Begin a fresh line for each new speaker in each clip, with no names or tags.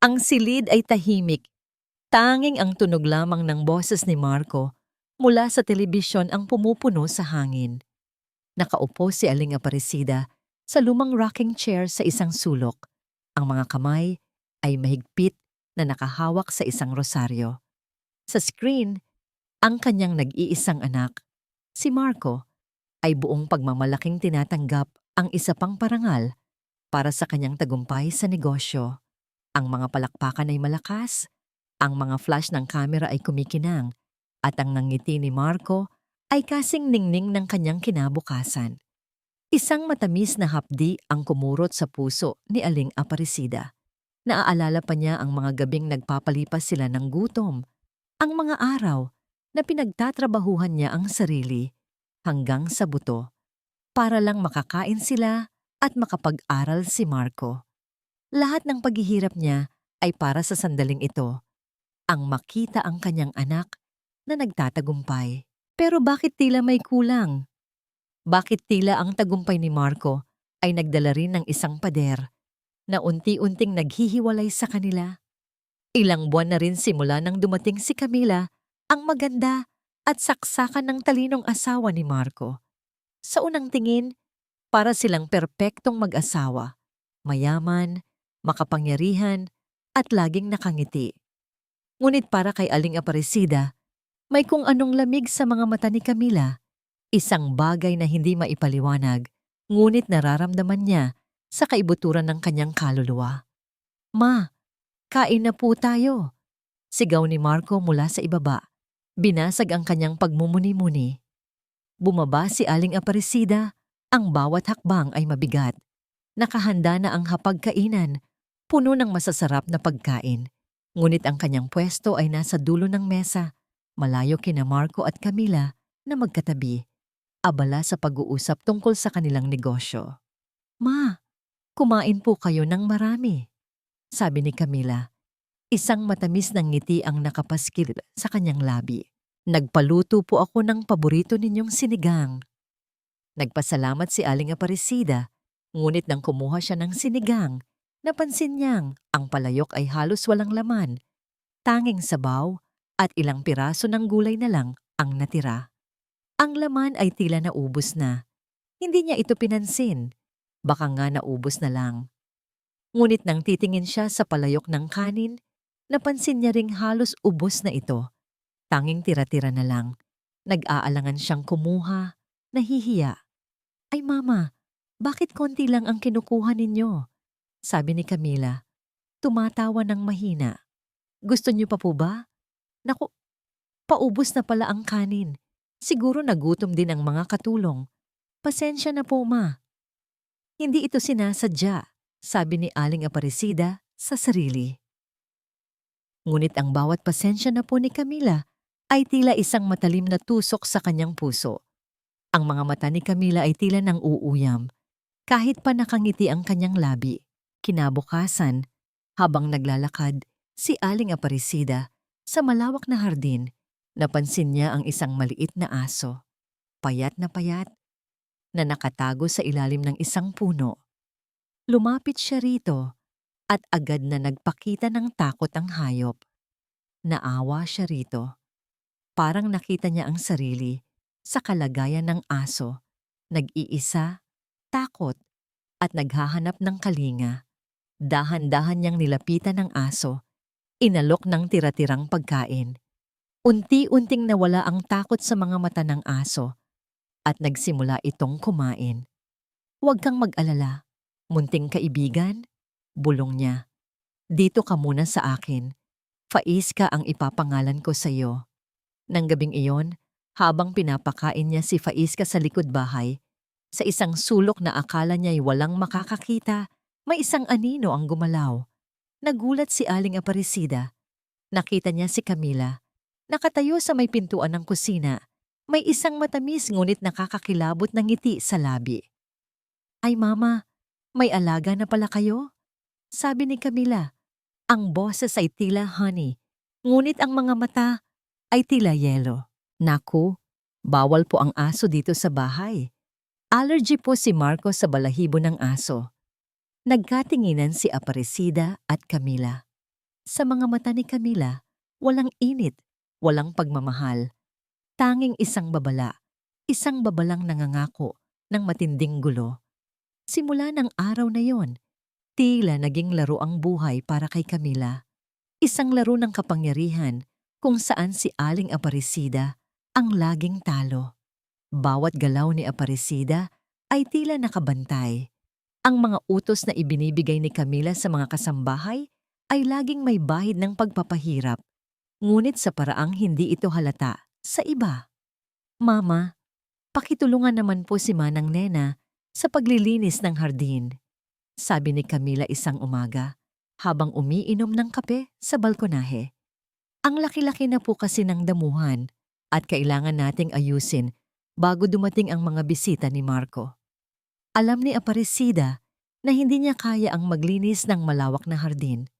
Ang silid ay tahimik. Tanging ang tunog lamang ng boses ni Marco mula sa telebisyon ang pumupuno sa hangin. Nakaupo si Aling Aparecida sa lumang rocking chair sa isang sulok. Ang mga kamay ay mahigpit na nakahawak sa isang rosaryo. Sa screen, ang kanyang nag-iisang anak, si Marco, ay buong pagmamalaking tinatanggap ang isa pang parangal para sa kanyang tagumpay sa negosyo. Ang mga palakpakan ay malakas, ang mga flash ng kamera ay kumikinang, at ang ngiti ni Marco ay kasing ningning ng kanyang kinabukasan. Isang matamis na hapdi ang kumurot sa puso ni Aling Aparecida. Naaalala pa niya ang mga gabing nagpapalipas sila ng gutom, ang mga araw na pinagtatrabahuhan niya ang sarili hanggang sa buto para lang makakain sila at makapag-aral si Marco. Lahat ng paghihirap niya ay para sa sandaling ito, ang makita ang kanyang anak na nagtatagumpay. Pero bakit tila may kulang? Bakit tila ang tagumpay ni Marco ay nagdala rin ng isang pader na unti-unting naghihiwalay sa kanila? Ilang buwan na rin simula nang dumating si Camila, ang maganda at saksakan ng talinong asawa ni Marco. Sa unang tingin, para silang perpektong mag-asawa, mayaman, makapangyarihan, at laging nakangiti. Ngunit para kay Aling Aparecida, may kung anong lamig sa mga mata ni Camila, isang bagay na hindi maipaliwanag, ngunit nararamdaman niya sa kaibuturan ng kanyang kaluluwa. "Ma, kain na po tayo," sigaw ni Marco mula sa ibaba. Binasag ang kanyang pagmumuni-muni. Bumaba si Aling Aparecida, ang bawat hakbang ay mabigat. Nakahanda na ang hapagkainan, puno ng masasarap na pagkain. Ngunit ang kanyang pwesto ay nasa dulo ng mesa, malayo kina Marco at Camila na magkatabi, abala sa pag-uusap tungkol sa kanilang negosyo. "Ma, kumain po kayo ng marami," sabi ni Camila. Isang matamis na ngiti ang nakapaskil sa kanyang labi. "Nagpaluto po ako ng paborito ninyong sinigang." Nagpasalamat si Aling Aparecida, ngunit nang kumuha siya ng sinigang, napansin niyang ang palayok ay halos walang laman, tanging sabaw at ilang piraso ng gulay na lang ang natira. Ang laman ay tila naubos na. Hindi niya ito pinansin. Baka nga naubos na lang. Ngunit nang titingin siya sa palayok ng kanin, napansin niya ring halos ubos na ito. Tanging tira-tira na lang. Nag-aalangan siyang kumuha, nahihiya. "Ay mama, bakit konti lang ang kinukuha ninyo?" sabi ni Camila. Tumatawa ng mahina. "Gusto niyo pa po ba?" "Naku, paubos na pala ang kanin. Siguro nagutom din ang mga katulong. Pasensya na po, ma." "Hindi ito sinasadya," sabi ni Aling Aparecida sa sarili. Ngunit ang bawat pasensya na po ni Camila ay tila isang matalim na tusok sa kanyang puso. Ang mga mata ni Camila ay tila nang uuyam, kahit pa nakangiti ang kanyang labi. Kinabukasan, habang naglalakad si Aling Aparecida sa malawak na hardin, napansin niya ang isang maliit na aso, payat na nakatago sa ilalim ng isang puno. Lumapit siya rito at agad na nagpakita ng takot ang hayop. Naawa siya rito. Parang nakita niya ang sarili sa kalagayan ng aso, nag-iisa, takot, at naghahanap ng kalinga. Dahan-dahan niyang nilapitan ng aso, inalok ng tira-tirang pagkain. Unti-unting nawala ang takot sa mga mata ng aso at nagsimula itong kumain. "Huwag kang mag-alala, munting kaibigan," bulong niya. "Dito ka muna sa akin. Faiz ang ipapangalan ko sa iyo." Nang gabing iyon, habang pinapakain niya si Faiz sa likod bahay, sa isang sulok na akala niya'y walang makakakita, may isang anino ang gumalaw. Nagulat si Aling Aparecida. Nakita niya si Camila. Nakatayo sa may pintuan ng kusina. May isang matamis ngunit nakakakilabot na ngiti sa labi. "Ay mama, may alaga na pala kayo?" sabi ni Camila. Ang boses ay tila honey, ngunit ang mga mata ay tila yelo. "Naku, bawal po ang aso dito sa bahay. Allergy po si Marco sa balahibo ng aso." Nagkatinginan si Aparecida at Camila. Sa mga mata ni Camila, walang init, walang pagmamahal. Tanging isang babala, isang babalang nangangako ng matinding gulo. Simula ng araw na yon, tila naging laro ang buhay para kay Camila. Isang laro ng kapangyarihan kung saan si Aling Aparecida ang laging talo. Bawat galaw ni Aparecida ay tila nakabantay. Ang mga utos na ibinibigay ni Camila sa mga kasambahay ay laging may bahid ng pagpapahirap, ngunit sa paraang hindi ito halata sa iba. Mama, pakitulungan naman po si Manang Nena sa paglilinis ng hardin, sabi ni Camila isang umaga habang umiinom ng kape sa balkonahe. Ang laki-laki na po kasi ng damuhan at kailangan nating ayusin bago dumating ang mga bisita ni Marco. Alam ni Aparecida na hindi niya kaya ang maglinis ng malawak na hardin.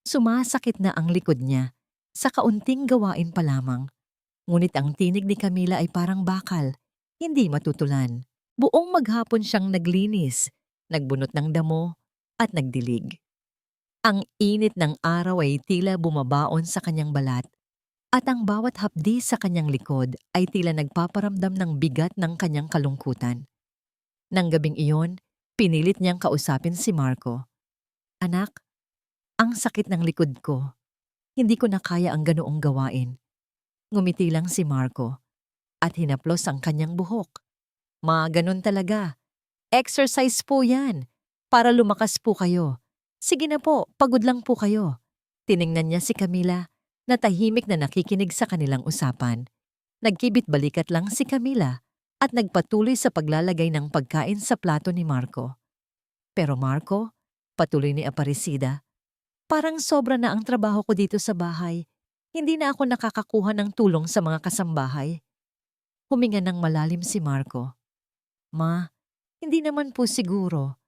Sumasakit na ang likod niya sa kaunting gawain pa lamang. Ngunit ang tinig ni Camila ay parang bakal, hindi matutulan. Buong maghapon siyang naglinis, nagbunot ng damo at nagdilig. Ang init ng araw ay tila bumabaon sa kanyang balat at ang bawat hapdi sa kanyang likod ay tila nagpaparamdam ng bigat ng kanyang kalungkutan. Nang gabing iyon, pinilit niyang kausapin si Marco. Anak, ang sakit ng likod ko. Hindi ko na kaya ang ganoong gawain. Ngumiti lang si Marco at hinaplos ang kanyang buhok. Ganun talaga. Exercise po yan. Para lumakas po kayo. Sige na po, pagod lang po kayo. Tiningnan niya si Camila na tahimik na nakikinig sa kanilang usapan. Nagkibit balikat lang si Camila at nagpatuloy sa paglalagay ng pagkain sa plato ni Marco. Pero Marco, patuloy ni Aparecida, parang sobra na ang trabaho ko dito sa bahay. Hindi na ako nakakakuha ng tulong sa mga kasambahay. Huminga ng malalim si Marco. Ma, hindi naman po siguro.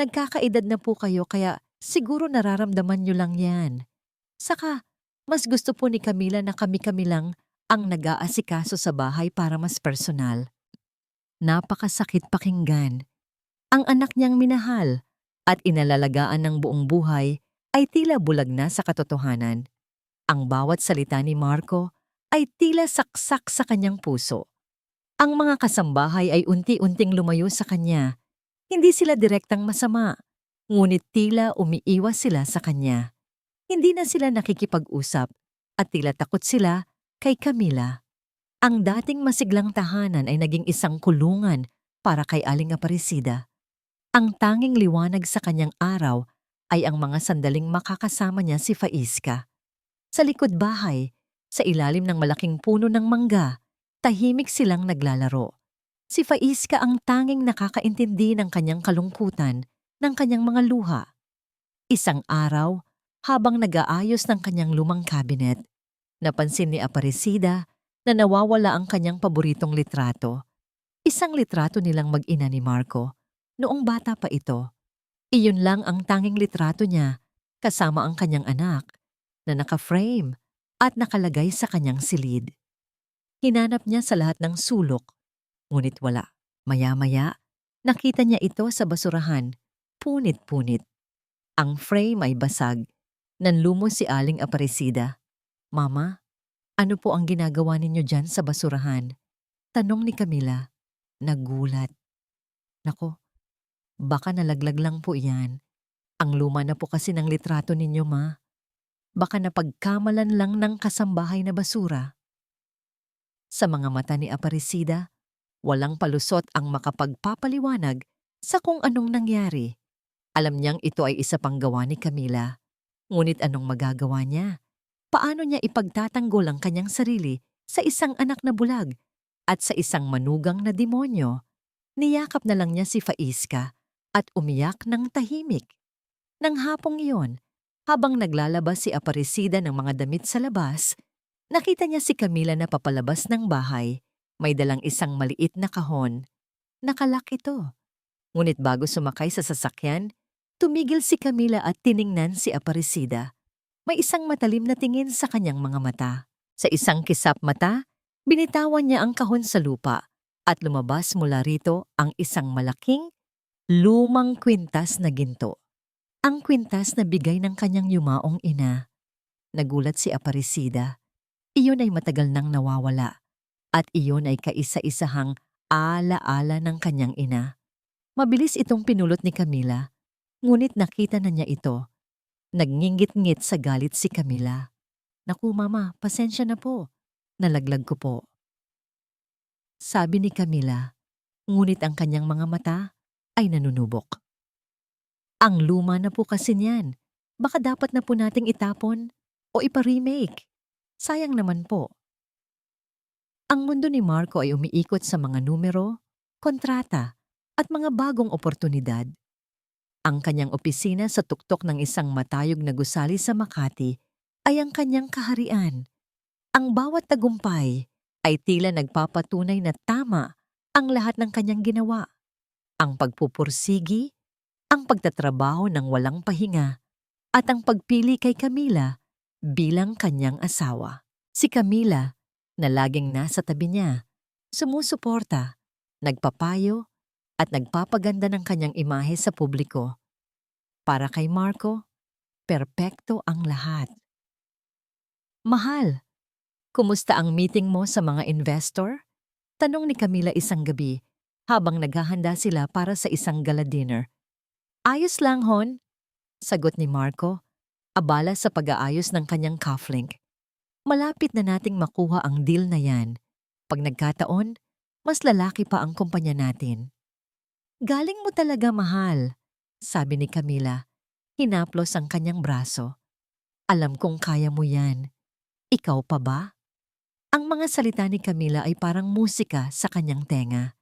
Nagkakaedad na po kayo kaya siguro nararamdaman niyo lang yan. Saka, mas gusto po ni Camila na kami-kami lang ang nag-aasikaso sa bahay para mas personal. Napakasakit pakinggan. Ang anak niyang minahal at inalalagaan ng buong buhay ay tila bulag na sa katotohanan. Ang bawat salita ni Marco ay tila saksak sa kanyang puso. Ang mga kasambahay ay unti-unting lumayo sa kanya. Hindi sila direktang masama, ngunit tila umiiwas sila sa kanya. Hindi na sila nakikipag-usap at tila takot sila kay Camila. Ang dating masiglang tahanan ay naging isang kulungan para kay Aling Aparecida. Ang tanging liwanag sa kanyang araw ay ang mga sandaling makakasama niya si Faisca. Sa likod bahay, sa ilalim ng malaking puno ng mangga, tahimik silang naglalaro. Si Faisca ang tanging nakakaintindi ng kanyang kalungkutan, ng kanyang mga luha. Isang araw, habang nag-aayos ng kanyang lumang kabinet, napansin ni Aparecida na nawawala ang kanyang paboritong litrato. Isang litrato nilang mag-ina ni Marco, noong bata pa ito. Iyon lang ang tanging litrato niya, kasama ang kanyang anak, na naka-frame at nakalagay sa kanyang silid. Hinanap niya sa lahat ng sulok, ngunit wala. Maya-maya, nakita niya ito sa basurahan, punit-punit. Ang frame ay basag. Nanlumo si Aling Aparecida. Mama, ano po ang ginagawa ninyo dyan sa basurahan? Tanong ni Camila. Nagulat. Nako, baka nalaglag lang po yan. Ang luma na po kasi ng litrato ninyo, ma. Baka napagkamalan lang ng kasambahay na basura. Sa mga mata ni Aparecida, walang palusot ang makapagpapaliwanag sa kung anong nangyari. Alam niyang ito ay isa pang gawa ni Camila. Ngunit anong magagawa niya? Paano niya ipagtatanggol ang kanyang sarili sa isang anak na bulag at sa isang manugang na demonyo? Niyakap na lang niya si Faisca at umiyak ng tahimik. Nang hapong iyon, habang naglalabas si Aparecida ng mga damit sa labas, nakita niya si Camila na papalabas ng bahay. May dalang isang maliit na kahon. Nakalak ito. Ngunit bago sumakay sa sasakyan, tumigil si Camila at tiningnan si Aparecida. May isang matalim na tingin sa kanyang mga mata. Sa isang kisap mata, binitawan niya ang kahon sa lupa at lumabas mula rito ang isang malaking, lumang kwintas na ginto. Ang kwintas na bigay ng kanyang yumaong ina. Nagulat si Aparecida. Iyon ay matagal nang nawawala at iyon ay kaisa-isahang ala-ala ng kanyang ina. Mabilis itong pinulot ni Camila, ngunit nakita na niya ito. Nagngingit-ngit sa galit si Camila. Naku mama, pasensya na po. Nalaglag ko po. Sabi ni Camila, ngunit ang kanyang mga mata ay nanunubok. Ang luma na po kasi niyan. Baka dapat na po nating itapon o ipa-remake. Sayang naman po. Ang mundo ni Marco ay umiikot sa mga numero, kontrata, at mga bagong oportunidad. Ang kanyang opisina sa tuktok ng isang matayog na gusali sa Makati ay ang kanyang kaharian. Ang bawat tagumpay ay tila nagpapatunay na tama ang lahat ng kanyang ginawa. Ang pagpupursigi, ang pagtatrabaho ng walang pahinga, at ang pagpili kay Camila bilang kanyang asawa. Si Camila, na laging nasa tabi niya, sumusuporta, nagpapayo, at nagpapaganda ng kanyang imahe sa publiko. Para kay Marco, perpekto ang lahat. Mahal, kumusta ang meeting mo sa mga investor? Tanong ni Camila isang gabi habang naghahanda sila para sa isang gala dinner. Ayos lang, hon, sagot ni Marco, abala sa pag-aayos ng kanyang cufflink. Malapit na nating makuha ang deal na yan. Pag nagkataon, mas lalaki pa ang kumpanya natin. Galing mo talaga, mahal, sabi ni Camila. Hinaplos ang kanyang braso. Alam kong kaya mo yan. Ikaw pa ba? Ang mga salita ni Camila ay parang musika sa kanyang tenga.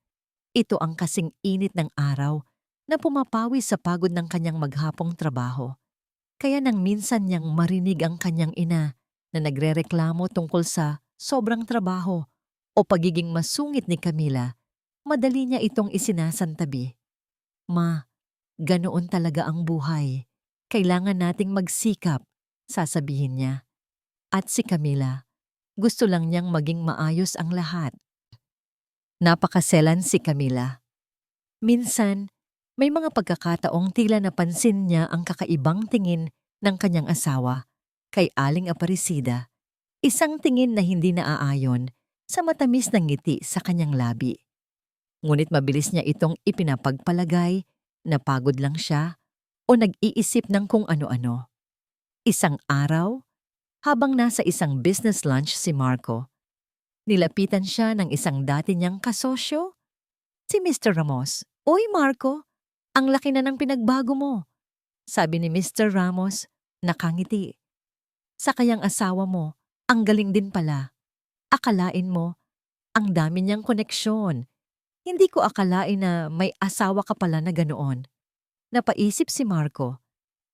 Ito ang kasing init ng araw na pumapawi sa pagod ng kanyang maghapong trabaho. Kaya nang minsan niyang marinig ang kanyang ina na nagrereklamo tungkol sa sobrang trabaho o pagiging masungit ni Camila, madali niya itong isinasantabi. Ma, ganoon talaga ang buhay. Kailangan nating magsikap, sasabihin niya. At si Camila, gusto lang niyang maging maayos ang lahat. Napakaselan si Camila. Minsan, may mga pagkakataong tila napansin niya ang kakaibang tingin ng kanyang asawa kay Aling Aparecida, isang tingin na hindi naaayon sa matamis na ngiti sa kanyang labi. Ngunit mabilis niya itong ipinapagpalagay na pagod lang siya o nag-iisip ng kung ano-ano. Isang araw, habang nasa isang business lunch si Marco, nilapitan siya ng isang dati niyang kasosyo, si Mr. Ramos. Oy Marco, ang laki na ng pinagbago mo, sabi ni Mr. Ramos, nakangiti. Sa kayang asawa mo, ang galing din pala. Akalain mo, ang dami niyang koneksyon. Hindi ko akalain na may asawa ka pala na ganoon. Napaisip si Marco.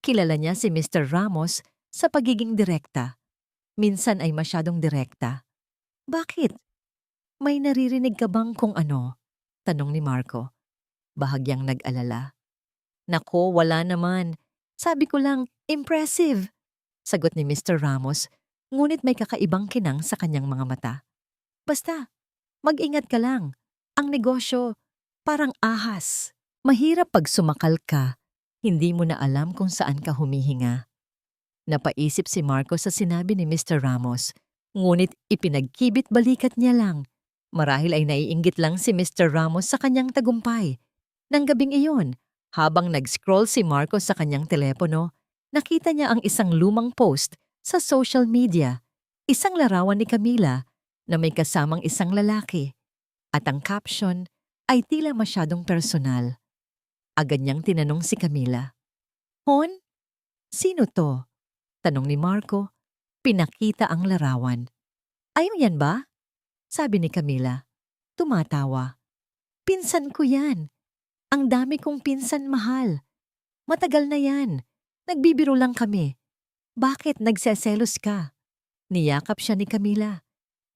Kilala niya si Mr. Ramos sa pagiging direkta. Minsan ay masyadong direkta. Bakit? May naririnig ka bang kung ano? Tanong ni Marco. Bahagyang nag-alala. Nako, wala naman. Sabi ko lang, impressive. Sagot ni Mr. Ramos, ngunit may kakaibang kinang sa kanyang mga mata. Basta, mag-ingat ka lang. Ang negosyo, parang ahas. Mahirap pag sumakal ka, hindi mo na alam kung saan ka humihinga. Napaisip si Marco sa sinabi ni Mr. Ramos, ngunit ipinagkibit balikat niya lang. Marahil ay naiinggit lang si Mr. Ramos sa kanyang tagumpay. Nang gabing iyon, habang nag-scroll si Marco sa kanyang telepono, nakita niya ang isang lumang post sa social media, isang larawan ni Camila na may kasamang isang lalaki. At ang caption ay tila masyadong personal. Agad niyang tinanong si Camila. Hon, sino to? Tanong ni Marco. Pinakita ang larawan. Ayaw yan ba? Sabi ni Camila. Tumatawa. Pinsan ko yan. Ang dami kong pinsan, mahal. Matagal na yan. Nagbibiro lang kami. Bakit nagseselos ka? Niyakap siya ni Camila.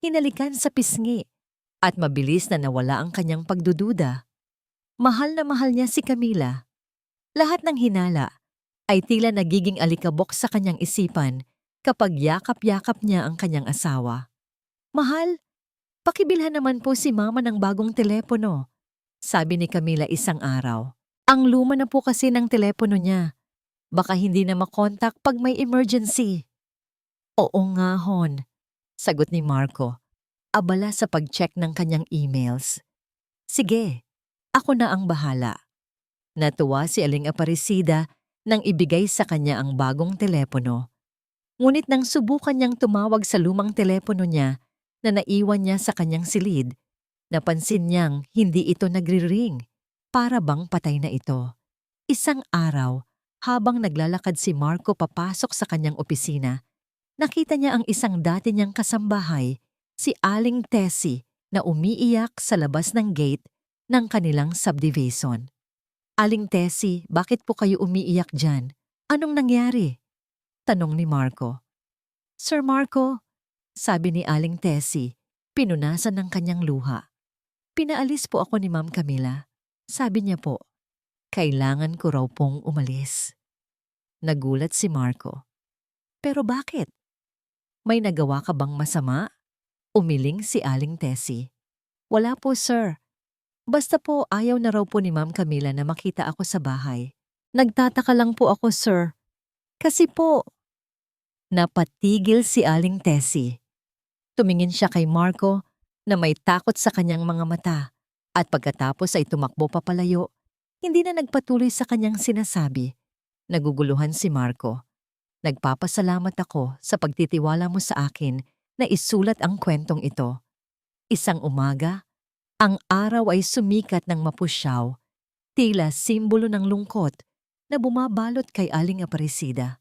Hinalikan sa pisngi. At mabilis na nawala ang kanyang pagdududa. Mahal na mahal niya si Camila. Lahat ng hinala ay tila nagiging alikabok sa kanyang isipan kapag yakap-yakap niya ang kanyang asawa. Mahal, pakibilhan naman po si mama ng bagong telepono, sabi ni Camila isang araw. Ang luma na po kasi ng telepono niya. Baka hindi na makontak pag may emergency. Oo nga hon, sagot ni Marco, abala sa pag-check ng kanyang emails. Sige, ako na ang bahala. Natuwa si Aling Aparecida nang ibigay sa kanya ang bagong telepono. Ngunit nang subukan niyang tumawag sa lumang telepono niya na naiwan niya sa kanyang silid, napansin niyang hindi ito nagri-ring. Para bang patay na ito. Isang araw, habang naglalakad si Marco papasok sa kanyang opisina, nakita niya ang isang dati niyang kasambahay, si Aling Tessie, na umiiyak sa labas ng gate ng kanilang subdivision. Aling Tessie, bakit po kayo umiiyak dyan? Anong nangyari? Tanong ni Marco. Sir Marco, sabi ni Aling Tessie, pinunasan ng kanyang luha. Pinaalis po ako ni Ma'am Camila. Sabi niya po, kailangan ko raw pong umalis. Nagulat si Marco. Pero bakit? May nagawa ka bang masama? Umiling si Aling Tessie. Wala po, sir. Basta po ayaw na raw po ni Ma'am Camila na makita ako sa bahay. Nagtataka lang po ako, sir. Kasi po, napatigil si Aling Tessie. Tumingin siya kay Marco na may takot sa kanyang mga mata at pagkatapos ay tumakbo papalayo, hindi na nagpatuloy sa kanyang sinasabi. Naguguluhan si Marco. Nagpapasalamat ako sa pagtitiwala mo sa akin na isulat ang kwentong ito. Isang umaga, ang araw ay sumikat ng mapusyaw, tila simbolo ng lungkot na bumabalot kay Aling Aparecida.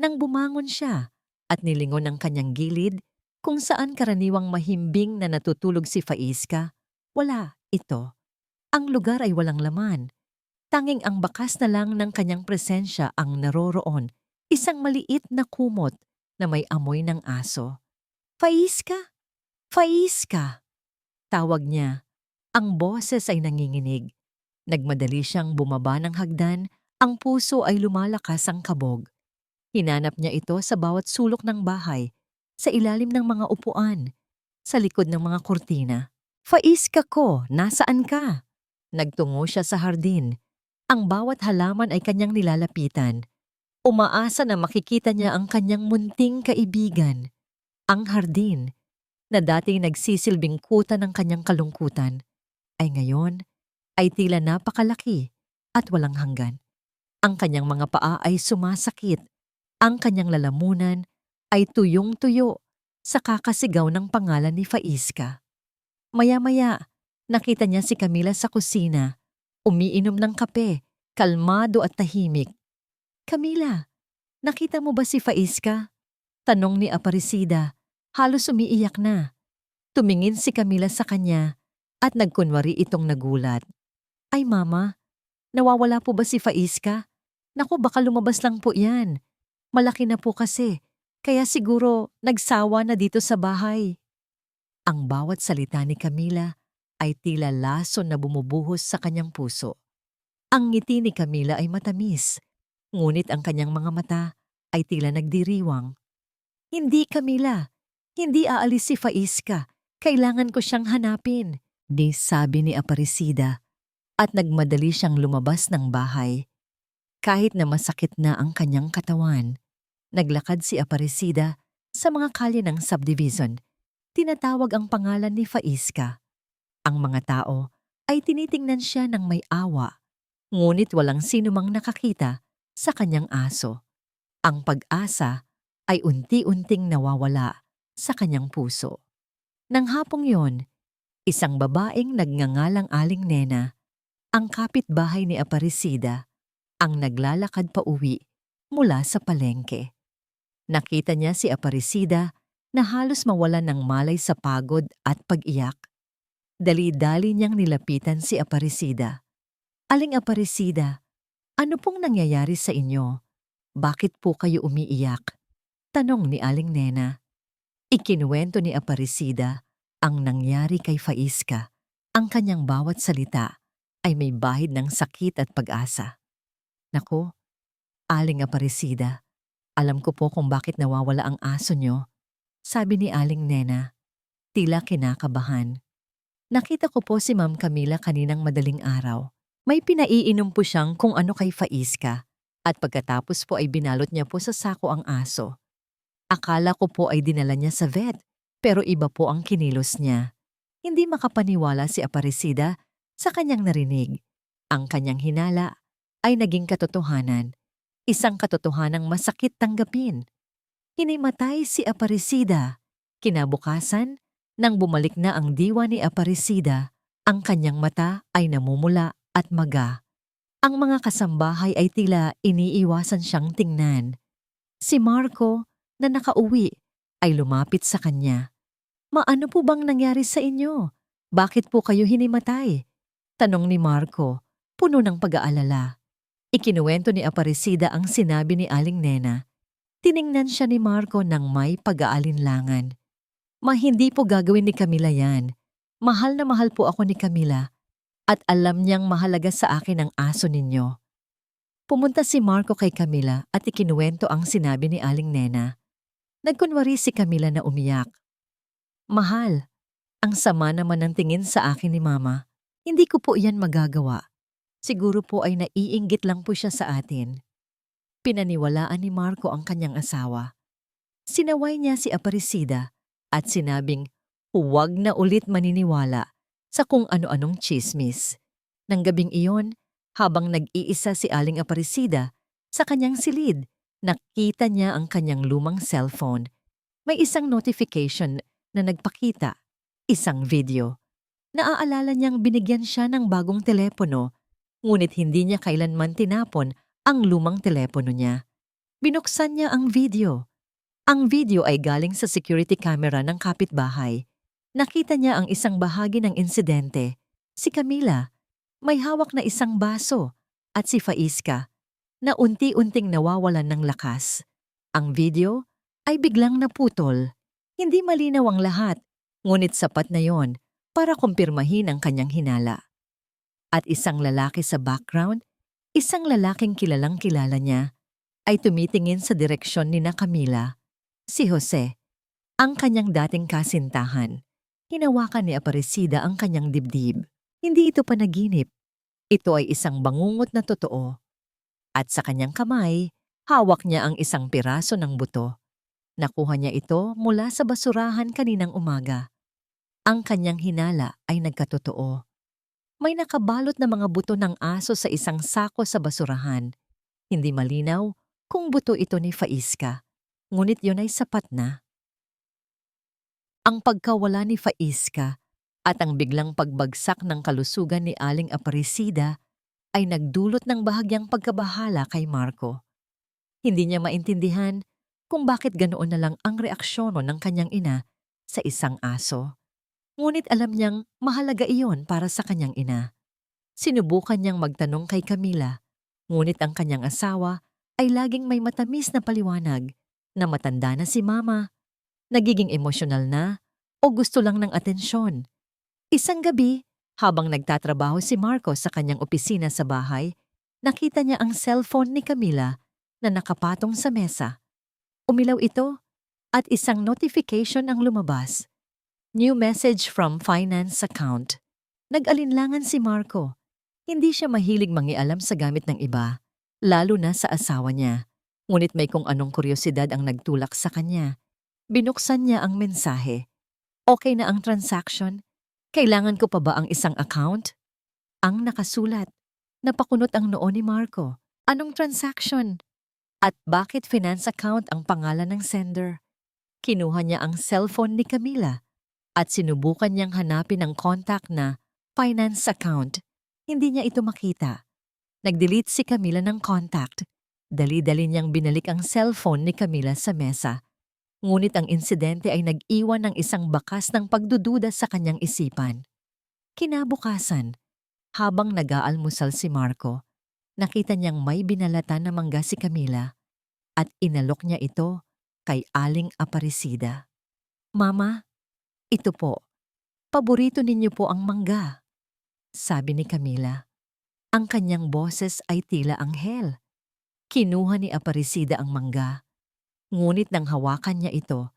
Nang bumangon siya at nilingon ang kanyang gilid kung saan karaniwang mahimbing na natutulog si Faiska, wala ito. Ang lugar ay walang laman. Tanging ang bakas na lang ng kanyang presensya ang naroroon, isang maliit na kumot na may amoy ng aso. Faiska! Faiska! Tawag niya. Ang boses ay nanginginig. Nagmadali siyang bumaba ng hagdan, ang puso ay lumalakas ang kabog. Hinanap niya ito sa bawat sulok ng bahay, sa ilalim ng mga upuan, sa likod ng mga kurtina. Faiska ko, nasaan ka? Nagtungo siya sa hardin. Ang bawat halaman ay kanyang nilalapitan. Umaasa na makikita niya ang kanyang munting kaibigan. Ang hardin, na dati nagsisilbing kuta ng kanyang kalungkutan, ay ngayon ay tila napakalaki at walang hanggan. Ang kanyang mga paa ay sumasakit. Ang kanyang lalamunan ay tuyong-tuyo sa kakasigaw ng pangalan ni Faiska. Maya-maya, nakita niya si Camila sa kusina, umiinom ng kape, kalmado at tahimik. Camila, nakita mo ba si Faiska? Tanong ni Aparecida, halos umiiyak na. Tumingin si Camila sa kanya at nagkunwari itong nagulat. Ay mama, nawawala po ba si Faiska? Naku, baka lumabas lang po yan. Malaki na po kasi, kaya siguro nagsawa na dito sa bahay. Ang bawat salita ni Camila ay tila lason na bumubuhos sa kanyang puso. Ang ngiti ni Camila ay matamis, ngunit ang kanyang mga mata ay tila nagdiriwang. Hindi, Camila. Hindi aalis si Faiska. Kailangan ko siyang hanapin, di sabi ni Aparecida, at nagmadali siyang lumabas ng bahay. Kahit na masakit na ang kanyang katawan, naglakad si Aparecida sa mga kalye ng subdivision. Tinatawag ang pangalan ni Faiska. Ang mga tao ay tinitingnan siya ng may awa, ngunit walang sinumang nakakita sa kanyang aso. Ang pag-asa ay unti-unting nawawala sa kanyang puso. Nang hapong yon, isang babaeng nagngangalang Aling Nena, ang kapitbahay ni Aparecida, ang naglalakad pa uwi mula sa palengke. Nakita niya si Aparecida na halos mawalan ng malay sa pagod at pag-iyak. Dali-dali niyang nilapitan si Aparecida. Aling Aparecida, ano pong nangyayari sa inyo? Bakit po kayo umiiyak? Tanong ni Aling Nena. Ikinuwento ni Aparecida ang nangyari kay Faiska. Ang kanyang bawat salita ay may bahid ng sakit at pag-asa. Naku, Aling Aparecida, alam ko po kung bakit nawawala ang aso niyo, sabi ni Aling Nena, tila kinakabahan. Nakita ko po si Ma'am Camila kaninang madaling araw. May pinaiinom po siyang kung ano kay Faiska at pagkatapos po ay binalot niya po sa sako ang aso. Akala ko po ay dinala niya sa vet, pero iba po ang kinilos niya. Hindi makapaniwala si Aparecida sa kanyang narinig. Ang kanyang hinala ay naging katotohanan. Isang katotohanang masakit tanggapin. Hinimatay si Aparecida. Kinabukasan, nang bumalik na ang diwa ni Aparecida, ang kanyang mata ay namumula at maga. Ang mga kasambahay ay tila iniiwasan siyang tingnan. Si Marco, na nakauwi, ay lumapit sa kanya. Maano po bang nangyari sa inyo? Bakit po kayo hinimatay? Tanong ni Marco, puno ng pag-aalala. Ikinuwento ni Aparecida ang sinabi ni Aling Nena. Tiningnan siya ni Marco ng may pag-aalinlangan. Hindi po gagawin ni Camila yan. Mahal na mahal po ako ni Camila at alam niyang mahalaga sa akin ang aso ninyo. Pumunta si Marco kay Camila at ikinuwento ang sinabi ni Aling Nena. Nagkunwari si Camila na umiyak. Mahal, ang sama naman ng tingin sa akin ni Mama. Hindi ko po iyan magagawa. Siguro po ay naiinggit lang po siya sa atin. Pinaniwalaan ni Marco ang kanyang asawa. Sinaway niya si Aparecida at sinabing huwag na ulit maniniwala sa kung ano-anong tsismis. Nang gabing iyon, habang nag-iisa si Aling Aparecida sa kanyang silid, nakita niya ang kanyang lumang cellphone. May isang notification na nagpakita, isang video. Naaalala niyang binigyan siya ng bagong telepono, ngunit hindi niya kailanman tinapon ang lumang telepono niya. Binuksan niya ang video. Ang video ay galing sa security camera ng kapitbahay. Nakita niya ang isang bahagi ng insidente. Si Camila, may hawak na isang baso, at si Faiska, na unti-unting nawawalan ng lakas. Ang video ay biglang naputol. Hindi malinaw ang lahat, ngunit sapat na yon para kumpirmahin ang kanyang hinala. At isang lalaki sa background, isang lalaking kilalang-kilala niya, ay tumitingin sa direksyon ni na Camila. Si Jose, ang kanyang dating kasintahan. Hinawakan ni Aparecida ang kanyang dibdib. Hindi ito panaginip. Ito ay isang bangungot na totoo. At sa kanyang kamay, hawak niya ang isang piraso ng buto. Nakuha niya ito mula sa basurahan kaninang umaga. Ang kanyang hinala ay nagkatotoo. May nakabalot na mga buto ng aso sa isang sako sa basurahan. Hindi malinaw kung buto ito ni Faiska, ngunit yun ay sapat na. Ang pagkawala ni Faiska at ang biglang pagbagsak ng kalusugan ni Aling Aparecida ay nagdulot ng bahagyang pagkabahala kay Marco. Hindi niya maintindihan kung bakit ganoon na lang ang reaksyon ng kanyang ina sa isang aso. Ngunit alam niyang mahalaga iyon para sa kanyang ina. Sinubukan niyang magtanong kay Camila, ngunit ang kanyang asawa ay laging may matamis na paliwanag na matanda na si Mama, nagiging emosyonal na o gusto lang ng atensyon. Isang gabi, habang nagtatrabaho si Marco sa kanyang opisina sa bahay, nakita niya ang cellphone ni Camila na nakapatong sa mesa. Umilaw ito at isang notification ang lumabas. New message from finance account. Nag-alinlangan si Marco. Hindi siya mahilig mangialam sa gamit ng iba, lalo na sa asawa niya. Ngunit may kung anong kuryosidad ang nagtulak sa kanya. Binuksan niya ang mensahe. Okay na ang transaction? Kailangan ko pa ba ang isang account? Ang nakasulat. Napakunot ang noo ni Marco. Anong transaction? At bakit finance account ang pangalan ng sender? Kinuha niya ang cellphone ni Camila at sinubukan niyang hanapin ang contact na finance account. Hindi niya ito makita. Nag-delete si Camila ng contact. Dali-dali niyang binalik ang cellphone ni Camila sa mesa. Ngunit ang insidente ay nag-iwan ng isang bakas ng pagdududa sa kanyang isipan. Kinabukasan, habang nag-aalmusal si Marco, nakita niyang may binalatan na mangga si Camila at inalok niya ito kay Aling Aparecida. Mama, ito po. Paborito ninyo po ang mangga, sabi ni Camila. Ang kanyang boses ay tila anghel. Kinuha ni Aparecida ang mangga. Ngunit nang hawakan niya ito,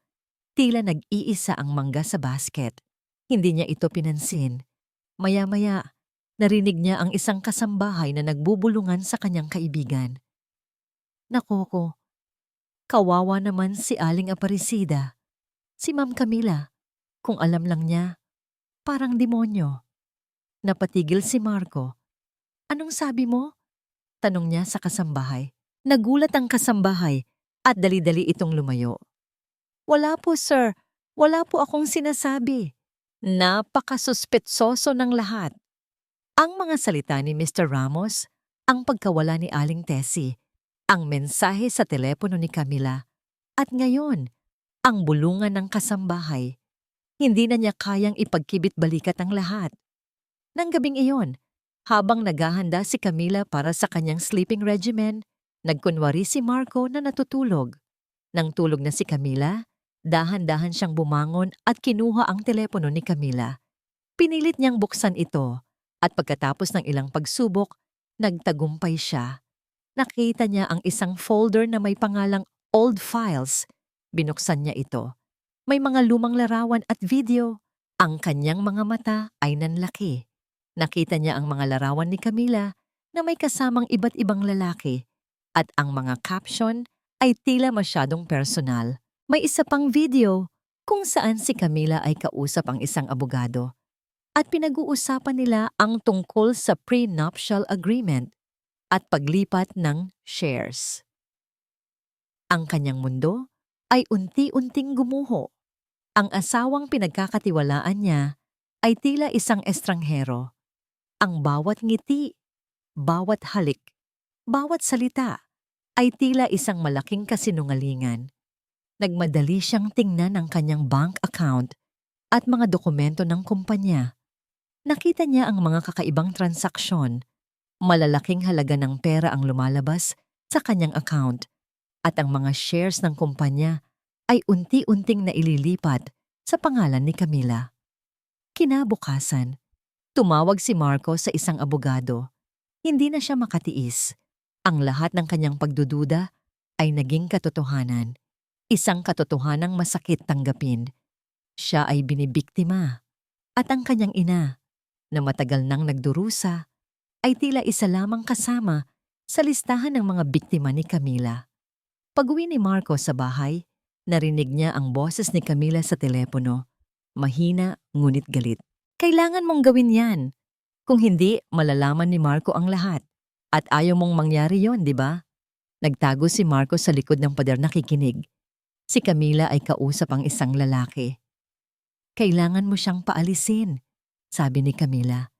tila nag-iisa ang mangga sa basket. Hindi niya ito pinansin. Maya-maya, narinig niya ang isang kasambahay na nagbubulungan sa kanyang kaibigan. Naku ko, Kawawa naman si Aling Aparecida. Si Ma'am Camila, kung alam lang niya, parang demonyo. Napatigil si Marco. Anong sabi mo? Tanong niya sa kasambahay. Nagulat ang kasambahay at dali-dali itong lumayo. Wala po sir, wala po akong sinasabi. Napakasuspetsoso ng lahat. Ang mga salita ni Mr. Ramos, ang pagkawala ni Aling Tessie, ang mensahe sa telepono ni Camila, at ngayon, ang bulungan ng kasambahay. Hindi na niya kayang ipagkibit-balikat ang lahat. Nang gabing iyon, habang naghahanda si Camila para sa kanyang sleeping regimen, nagkunwari si Marco na natutulog. Nang tulog na si Camila, dahan-dahan siyang bumangon at kinuha ang telepono ni Camila. Pinilit niyang buksan ito at pagkatapos ng ilang pagsubok, nagtagumpay siya. Nakita niya ang isang folder na may pangalang Old Files. Binuksan niya ito. May mga lumang larawan at video. Ang kanyang mga mata ay nanlaki. Nakita niya ang mga larawan ni Camila na may kasamang iba't ibang lalaki at ang mga caption ay tila masyadong personal. May isa pang video kung saan si Camila ay kausap ang isang abogado at pinag-uusapan nila ang tungkol sa prenuptial agreement at paglipat ng shares. Ang kanyang mundo ay unti-unting gumuho. Ang asawang pinagkakatiwalaan niya ay tila isang estranghero. Ang bawat ngiti, bawat halik, bawat salita ay tila isang malaking kasinungalingan. Nagmadali siyang tingnan ang kanyang bank account at mga dokumento ng kumpanya. Nakita niya ang mga kakaibang transaksyon. Malalaking halaga ng pera ang lumalabas sa kanyang account at ang mga shares ng kumpanya ay unti-unting naililipat sa pangalan ni Camila. Kinabukasan, tumawag si Marco sa isang abogado. Hindi na siya makatiis. Ang lahat ng kanyang pagdududa ay naging katotohanan. Isang katotohanang masakit tanggapin. Siya ay binibiktima. At ang kanyang ina, na matagal nang nagdurusa, ay tila isa lamang kasama sa listahan ng mga biktima ni Camila. Pag-uwi ni Marco sa bahay, narinig niya ang boses ni Camila sa telepono. Mahina ngunit galit. Kailangan mong gawin yan. Kung hindi, malalaman ni Marco ang lahat. At ayaw mong mangyari yon, di ba? Nagtago si Marco sa likod ng pader nakikinig. Si Camila ay kausap ang isang lalaki. Kailangan mo siyang paalisin, sabi ni Camila.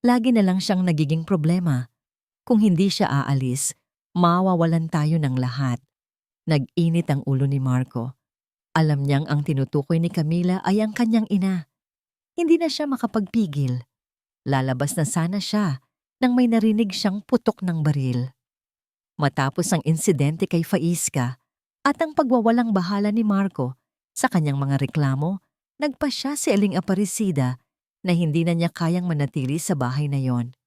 Lagi na lang siyang nagiging problema. Kung hindi siya aalis, mawawalan tayo ng lahat. Nag-init ang ulo ni Marco. Alam niyang ang tinutukoy ni Camila ay ang kanyang ina. Hindi na siya makapagpigil. Lalabas na sana siya nang may narinig siyang putok ng baril. Matapos ang insidente kay Faiska at ang pagwawalang bahala ni Marco sa kanyang mga reklamo, nagpa siya si Aling Aparecida na hindi na niya kayang manatili sa bahay na yon.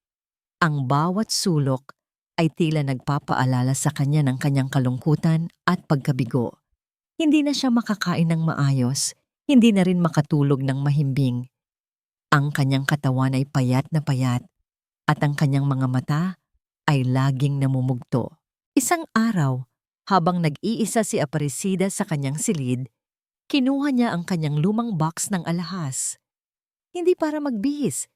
Ang bawat sulok ay tila nagpapaalala sa kanya ng kanyang kalungkutan at pagkabigo. Hindi na siya makakain ng maayos, hindi na rin makatulog ng mahimbing. Ang kanyang katawan ay payat na payat at ang kanyang mga mata ay laging namumugto. Isang araw, habang nag-iisa si Aparecida sa kanyang silid, kinuha niya ang kanyang lumang box ng alahas. Hindi para magbihis,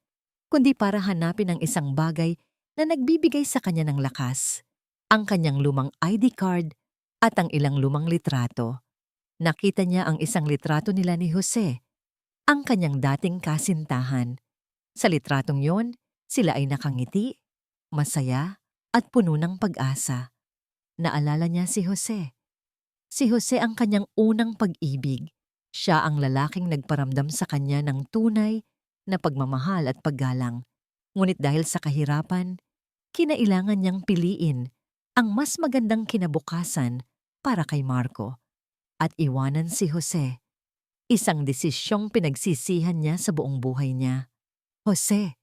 kundi para hanapin ang isang bagay na nagbibigay sa kanya ng lakas. Ang kanyang lumang ID card at ang ilang lumang litrato. Nakita niya ang isang litrato nila ni Jose, ang kanyang dating kasintahan. Sa litratong yon, sila ay nakangiti, masaya, at puno ng pag-asa. Naalala niya si Jose. Si Jose ang kanyang unang pag-ibig. Siya ang lalaking nagparamdam sa kanya ng tunay na pagmamahal at paggalang. Ngunit dahil sa kahirapan, kinailangan niyang piliin ang mas magandang kinabukasan para kay Marco at iwanan si Jose. Isang desisyong pinagsisihan niya sa buong buhay niya. Jose,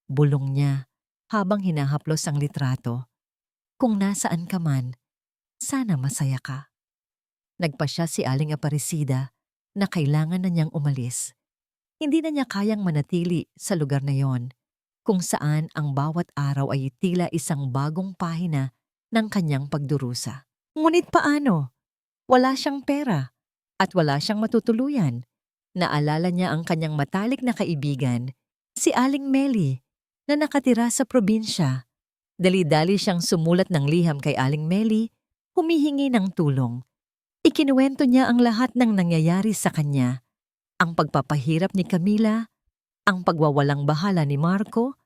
bulong niya habang hinahaplos ang litrato. Kung nasaan ka man, sana masaya ka. Nagpa siya si Aling Aparecida na kailangan na niyang umalis. Hindi na niya kayang manatili sa lugar na yon, kung saan ang bawat araw ay tila isang bagong pahina ng kanyang pagdurusa. Ngunit paano? Wala siyang pera at wala siyang matutuluyan. Naalala niya ang kanyang matalik na kaibigan, si Aling Meli, na nakatira sa probinsya. Dali-dali siyang sumulat ng liham kay Aling Meli, humihingi ng tulong. Ikinuwento niya ang lahat ng nangyayari sa kanya, ang pagpapahirap ni Camila, ang pagwawalang bahala ni Marco,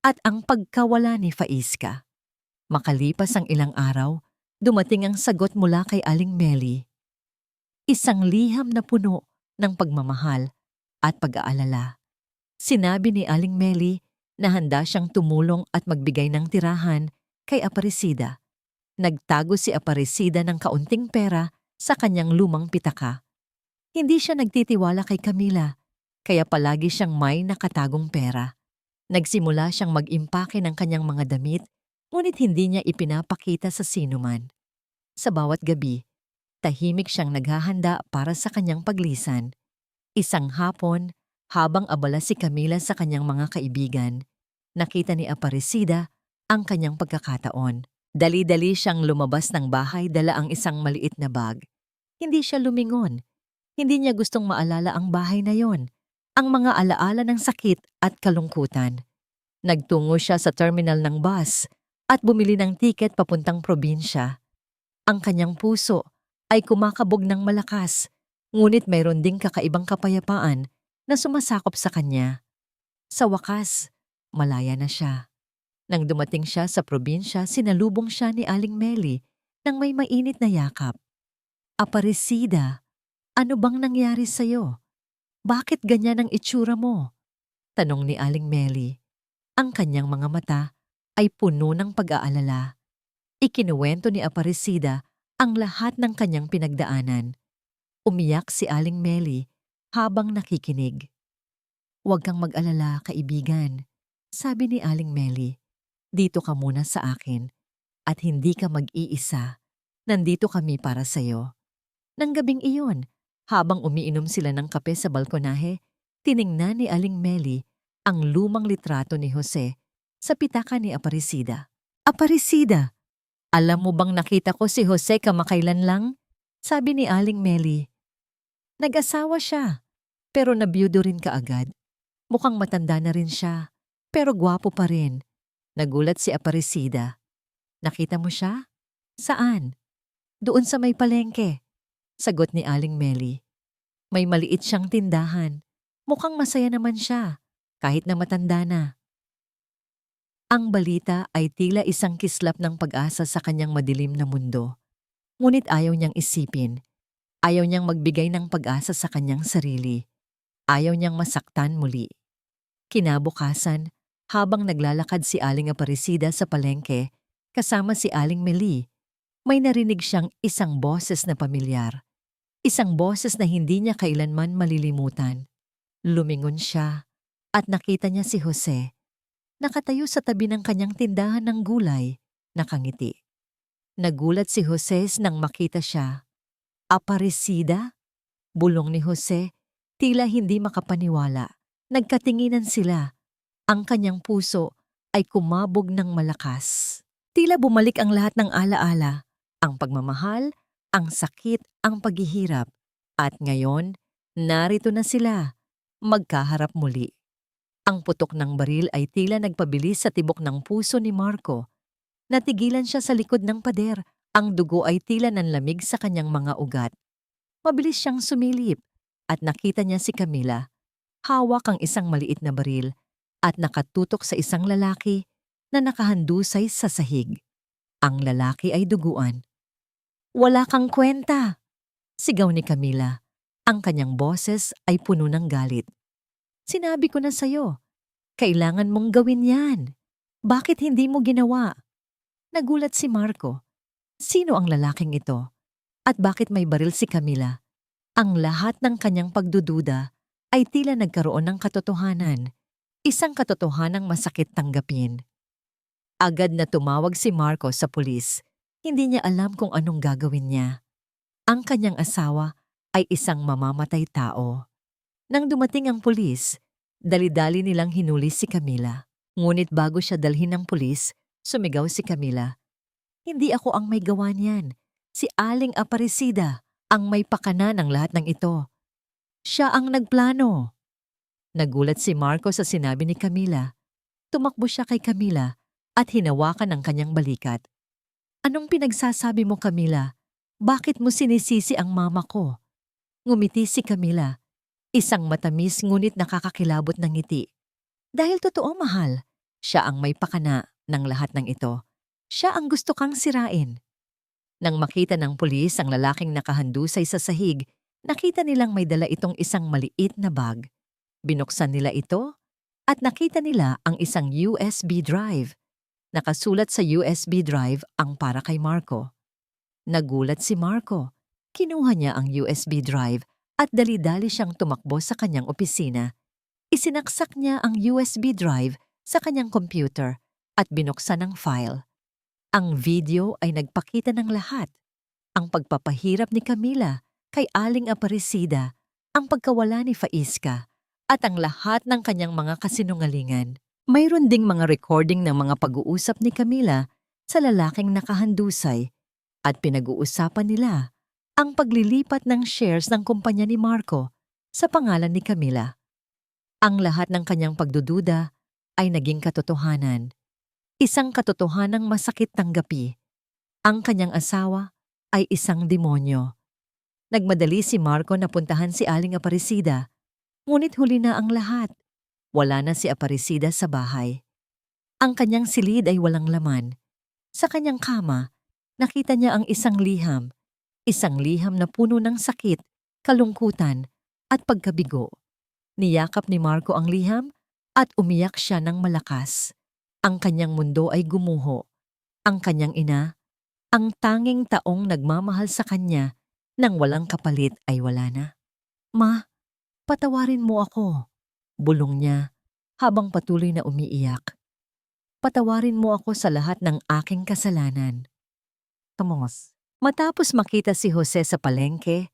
at ang pagkawala ni Faiska. Makalipas ang ilang araw, dumating ang sagot mula kay Aling Meli. Isang liham na puno ng pagmamahal at pag-aalala. Sinabi ni Aling Meli na handa siyang tumulong at magbigay ng tirahan kay Aparecida. Nagtago si Aparecida ng kaunting pera sa kanyang lumang pitaka. Hindi siya nagtitiwala kay Camila, kaya palagi siyang may nakatagong pera. Nagsimula siyang mag-impake ng kanyang mga damit, ngunit hindi niya ipinapakita sa sinuman. Sa bawat gabi, tahimik siyang naghahanda para sa kanyang paglisan. Isang hapon, habang abala si Camila sa kanyang mga kaibigan, nakita ni Aparecida ang kanyang pagkakataon. Dali-dali siyang lumabas ng bahay, dala ang isang maliit na bag. Hindi siya lumingon. Hindi niya gustong maalala ang bahay na yon, ang mga alaala ng sakit at kalungkutan. Nagtungo siya sa terminal ng bus at bumili ng tiket papuntang probinsya. Ang kanyang puso ay kumakabog ng malakas, ngunit mayroon ding kakaibang kapayapaan na sumasakop sa kanya. Sa wakas, malaya na siya. Nang dumating siya sa probinsya, sinalubong siya ni Aling Meli nang may mainit na yakap. Aparecida, ano bang nangyari sa'yo? Bakit ganyan ang itsura mo? Tanong ni Aling Meli. Ang kanyang mga mata ay puno ng pag-aalala. Ikinuwento ni Aparecida ang lahat ng kanyang pinagdaanan. Umiyak si Aling Meli habang nakikinig. Huwag kang mag-alala, kaibigan, sabi ni Aling Meli. Dito ka muna sa akin at hindi ka mag-iisa. Nandito kami para sa'yo. Nang gabing iyon, habang umiinom sila ng kape sa balkonahe, tiningnan ni Aling Meli ang lumang litrato ni Jose sa pitaka ni Aparecida. Aparecida, alam mo bang nakita ko si Jose kamakailan lang? Sabi ni Aling Meli. Nag-asawa siya, pero nabiyudo rin kaagad. Mukhang matanda na rin siya, pero gwapo pa rin. Nagulat si Aparecida. Nakita mo siya? Saan? Doon sa may palengke, sagot ni Aling Meli. May maliit siyang tindahan. Mukhang masaya naman siya, kahit na matanda na. Ang balita ay tila isang kislap ng pag-asa sa kanyang madilim na mundo. Ngunit ayaw niyang isipin. Ayaw niyang magbigay ng pag-asa sa kanyang sarili. Ayaw niyang masaktan muli. Kinabukasan, habang naglalakad si Aling Aparecida sa palengke, kasama si Aling Meli, may narinig siyang isang boses na pamilyar. Isang boses na hindi niya kailanman malilimutan. Lumingon siya at nakita niya si Jose. Nakatayo sa tabi ng kanyang tindahan ng gulay, nakangiti. Nagulat si Jose nang makita siya. Aparecida? Bulong ni Jose, tila hindi makapaniwala. Nagkatinginan sila. Ang kanyang puso ay kumabog ng malakas. Tila bumalik ang lahat ng alaala, ang pagmamahal, ang sakit, ang paghihirap. At ngayon, narito na sila, magkaharap muli. Ang putok ng baril ay tila nagpabilis sa tibok ng puso ni Marco. Natigilan siya sa likod ng pader, ang dugo ay tila nanlamig sa kanyang mga ugat. Mabilis siyang sumilip at nakita niya si Camila. Hawak ang isang maliit na baril at nakatutok sa isang lalaki na nakahandusay sa sahig. Ang lalaki ay duguan. Wala kang kwenta, sigaw ni Camila. Ang kanyang boses ay puno ng galit. Sinabi ko na sa'yo, kailangan mong gawin yan. Bakit hindi mo ginawa? Nagulat si Marco. Sino ang lalaking ito? At bakit may baril si Camila? Ang lahat ng kanyang pagdududa ay tila nagkaroon ng katotohanan. Isang katotohanang masakit tanggapin. Agad na tumawag si Marco sa pulis. Hindi niya alam kung anong gagawin niya. Ang kanyang asawa ay isang mamamatay tao. Nang dumating ang pulis, dali-dali nilang hinuli si Camila. Ngunit bago siya dalhin ng pulis, sumigaw si Camila. Hindi ako ang may gawa niyan. Si Aling Aparecida ang may pakana ng lahat ng ito. Siya ang nagplano. Nagulat si Marco sa sinabi ni Camila. Tumakbo siya kay Camila at hinawakan ang kanyang balikat. Anong pinagsasabi mo, Camila? Bakit mo sinisisi ang mama ko? Ngumiti si Camila, isang matamis ngunit nakakakilabot na ngiti. Dahil totoo, mahal, siya ang may pakana ng lahat ng ito. Siya ang gusto kang sirain. Nang makita ng pulis ang lalaking nakahandusay sa sahig, nakita nilang may dala itong isang maliit na bag. Binuksan nila ito at nakita nila ang isang USB drive. Nakasulat sa USB drive ang para kay Marco. Nagulat si Marco. Kinuha niya ang USB drive at dali-dali siyang tumakbo sa kanyang opisina. Isinaksak niya ang USB drive sa kanyang computer at binuksan ang file. Ang video ay nagpakita ng lahat. Ang pagpapahirap ni Camila kay Aling Aparecida, ang pagkawala ni Faiska, at ang lahat ng kanyang mga kasinungalingan. Mayroon ding mga recording ng mga pag-uusap ni Camila sa lalaking nakahandusay at pinag-uusapan nila ang paglilipat ng shares ng kumpanya ni Marco sa pangalan ni Camila. Ang lahat ng kanyang pagdududa ay naging katotohanan. Isang katotohanang masakit tanggapi. Ang kanyang asawa ay isang demonyo. Nagmadali si Marco na puntahan si Aling Aparecida, ngunit huli na ang lahat. Wala na si Aparecida sa bahay. Ang kanyang silid ay walang laman. Sa kanyang kama, nakita niya ang isang liham na puno ng sakit, kalungkutan, at pagkabigo. Niyakap ni Marco ang liham at umiyak siya ng malakas. Ang kanyang mundo ay gumuho. Ang kanyang ina, ang tanging taong nagmamahal sa kanya nang walang kapalit ay wala na. Ma, patawarin mo ako, bulong niya habang patuloy na umiiyak. Patawarin mo ako sa lahat ng aking kasalanan. Tamos. Matapos makita si Jose sa palengke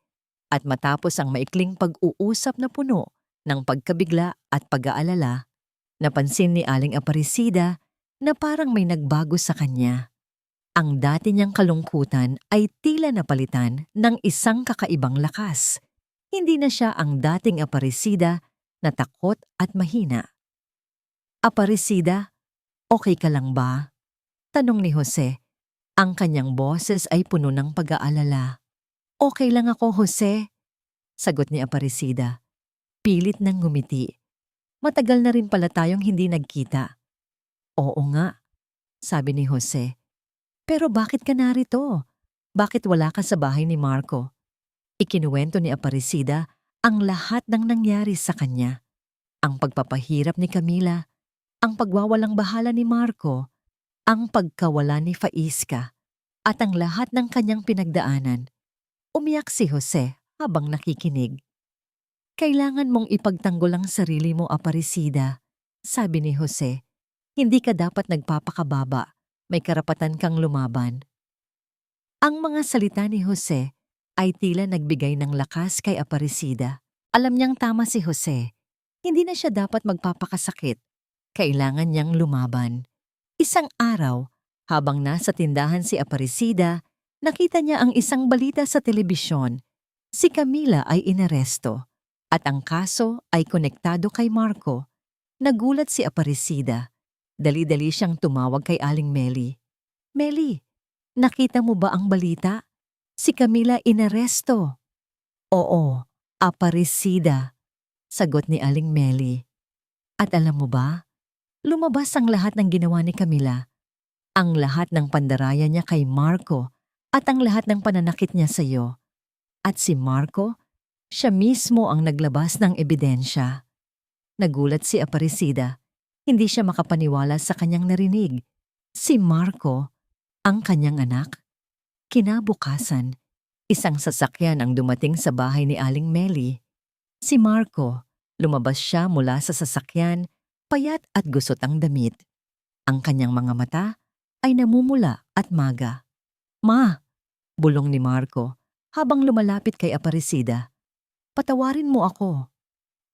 at matapos ang maikling pag-uusap na puno ng pagkabigla at pag-aalala, napansin ni Aling Aparecida na parang may nagbago sa kanya. Ang dati niyang kalungkutan ay tila napalitan ng isang kakaibang lakas. Hindi na siya ang dating Aparecida na takot at mahina. Aparecida, okay ka lang ba? Tanong ni Jose. Ang kanyang boses ay puno ng pag-aalala. Okay lang ako, Jose, sagot ni Aparecida. Pilit nang ngumiti. Matagal na rin pala tayong hindi nagkita. Oo nga, sabi ni Jose. Pero bakit ka narito? Bakit wala ka sa bahay ni Marco? Ikinuwento ni Aparecida ang lahat ng nangyari sa kanya. Ang pagpapahirap ni Camila, ang pagwawalang bahala ni Marco, ang pagkawala ni Faiska, at ang lahat ng kanyang pinagdaanan. Umiyak si Jose habang nakikinig. Kailangan mong ipagtanggol ang sarili mo, Aparecida, sabi ni Jose. Hindi ka dapat nagpapakababa. May karapatan kang lumaban. Ang mga salita ni Jose ay tila nagbigay ng lakas kay Aparecida. Alam niyang tama si Jose. Hindi na siya dapat magpapakasakit. Kailangan niyang lumaban. Isang araw, habang nasa tindahan si Aparecida, nakita niya ang isang balita sa telebisyon. Si Camila ay inaresto at ang kaso ay konektado kay Marco. Nagulat si Aparecida. Dali-dali siyang tumawag kay Aling Meli. Meli, nakita mo ba ang balita? Si Camila inaresto. Oo, Aparecida, sagot ni Aling Meli. At alam mo ba, lumabas ang lahat ng ginawa ni Camila. Ang lahat ng pandaraya niya kay Marco at ang lahat ng pananakit niya sa iyo. At si Marco, siya mismo ang naglabas ng ebidensya. Nagulat si Aparecida. Hindi siya makapaniwala sa kanyang narinig. Si Marco, ang kanyang anak. Kinabukasan, isang sasakyan ang dumating sa bahay ni Aling Meli. Si Marco, lumabas siya mula sa sasakyan, payat at gusot ang damit. Ang kanyang mga mata ay namumula at maga. Ma, bulong ni Marco habang lumalapit kay Aparecida. Patawarin mo ako.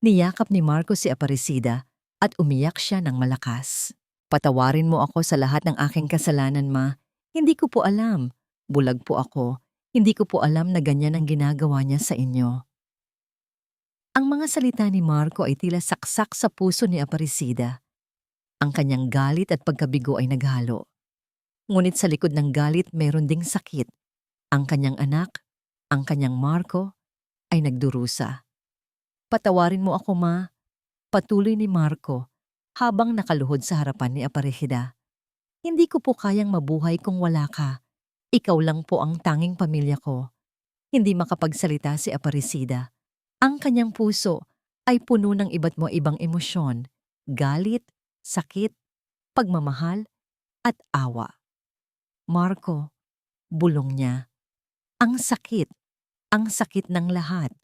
Niyakap ni Marco si Aparecida at umiyak siya ng malakas. Patawarin mo ako sa lahat ng aking kasalanan, ma. Hindi ko po alam. Bulag po ako. Hindi ko po alam na ganyan ang ginagawa niya sa inyo. Ang mga salita ni Marco ay tila saksak sa puso ni Aparecida. Ang kanyang galit at pagkabigo ay naghalo. Ngunit sa likod ng galit mayroon ding sakit. Ang kanyang anak, ang kanyang Marco, ay nagdurusa. Patawarin mo ako, ma. Patuloy ni Marco habang nakaluhod sa harapan ni Aparecida. Hindi ko po kayang mabuhay kung wala ka. Ikaw lang po ang tanging pamilya ko. Hindi makapagsalita si Aparecida. Ang kanyang puso ay puno ng iba't mo ibang emosyon, galit, sakit, pagmamahal, at awa. Marco, bulong niya. Ang sakit ng lahat.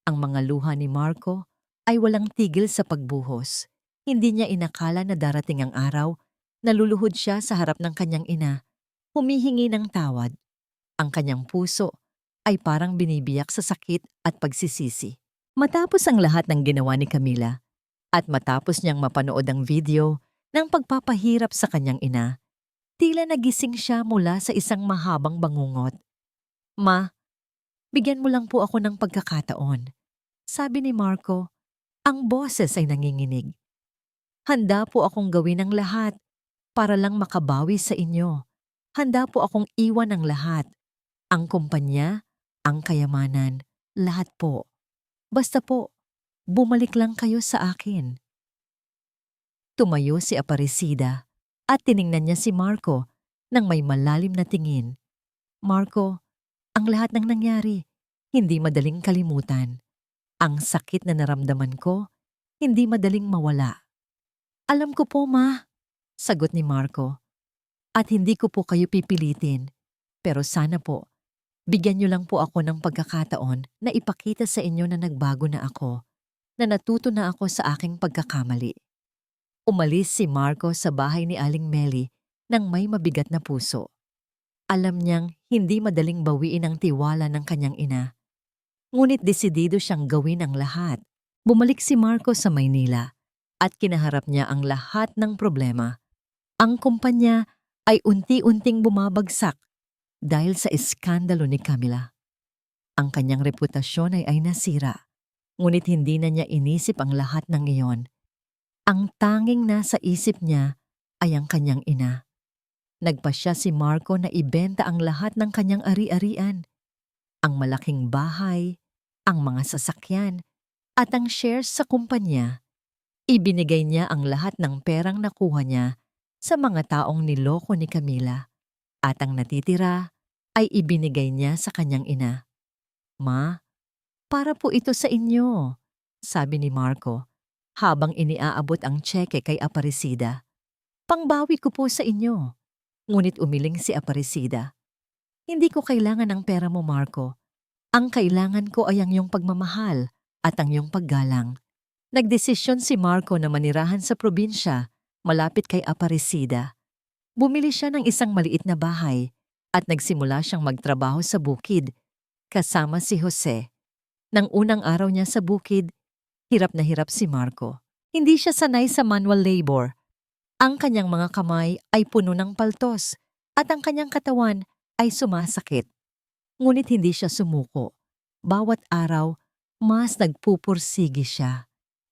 Ang mga luha ni Marco ay walang tigil sa pagbuhos. Hindi niya inakala na darating ang araw na luluhod siya sa harap ng kanyang ina, humihingi ng tawad. Ang kanyang puso ay parang binibiyak sa sakit at pagsisisi. Matapos ang lahat ng ginawa ni Camila at matapos niyang mapanood ang video ng pagpapahirap sa kanyang ina, tila nagising siya mula sa isang mahabang bangungot. Ma, bigyan mo lang po ako ng pagkakataon. Sabi ni Marco, ang boses ay nanginginig. Handa po akong gawin ang lahat para lang makabawi sa inyo. Handa po akong iwan ang lahat. Ang kumpanya, ang kayamanan, lahat po. Basta po, bumalik lang kayo sa akin. Tumayo si Aparecida at tiningnan niya si Marco nang may malalim na tingin. Marco, ang lahat ng nangyari, hindi madaling kalimutan. Ang sakit na naramdaman ko, hindi madaling mawala. Alam ko po, ma, sagot ni Marco. At hindi ko po kayo pipilitin. Pero sana po, bigyan niyo lang po ako ng pagkakataon na ipakita sa inyo na nagbago na ako, na natuto na ako sa aking pagkakamali. Umalis si Marco sa bahay ni Aling Meli nang may mabigat na puso. Alam niyang hindi madaling bawiin ang tiwala ng kanyang ina. Ngunit desidido siyang gawin ang lahat. Bumalik si Marco sa Maynila at kinaharap niya ang lahat ng problema. Ang kumpanya ay unti-unting bumabagsak dahil sa iskandalo ni Camila. Ang kanyang reputasyon ay nasira, ngunit hindi na niya inisip ang lahat ng iyon. Ang tanging nasa isip niya ay ang kanyang ina. Nagpasya si Marco na ibenta ang lahat ng kanyang ari-arian. Ang malaking bahay, ang mga sasakyan, at ang shares sa kumpanya. Ibinigay niya ang lahat ng perang nakuha niya sa mga taong niloko ni Camila. At ang natitira ay ibinigay niya sa kanyang ina. Ma, para po ito sa inyo, sabi ni Marco, habang iniaabot ang tseke kay Aparecida. Pangbawi ko po sa inyo. Ngunit umiling si Aparecida. Hindi ko kailangan ng pera mo, Marco. Ang kailangan ko ay ang iyong pagmamahal at ang iyong paggalang. Nagdesisyon si Marco na manirahan sa probinsya, malapit kay Aparecida. Bumili siya ng isang maliit na bahay at nagsimula siyang magtrabaho sa bukid, kasama si Jose. Nang unang araw niya sa bukid, hirap na hirap si Marco. Hindi siya sanay sa manual labor. Ang kanyang mga kamay ay puno ng paltos at ang kanyang katawan ay sumasakit. Ngunit hindi siya sumuko. Bawat araw, mas nagpupursigi siya.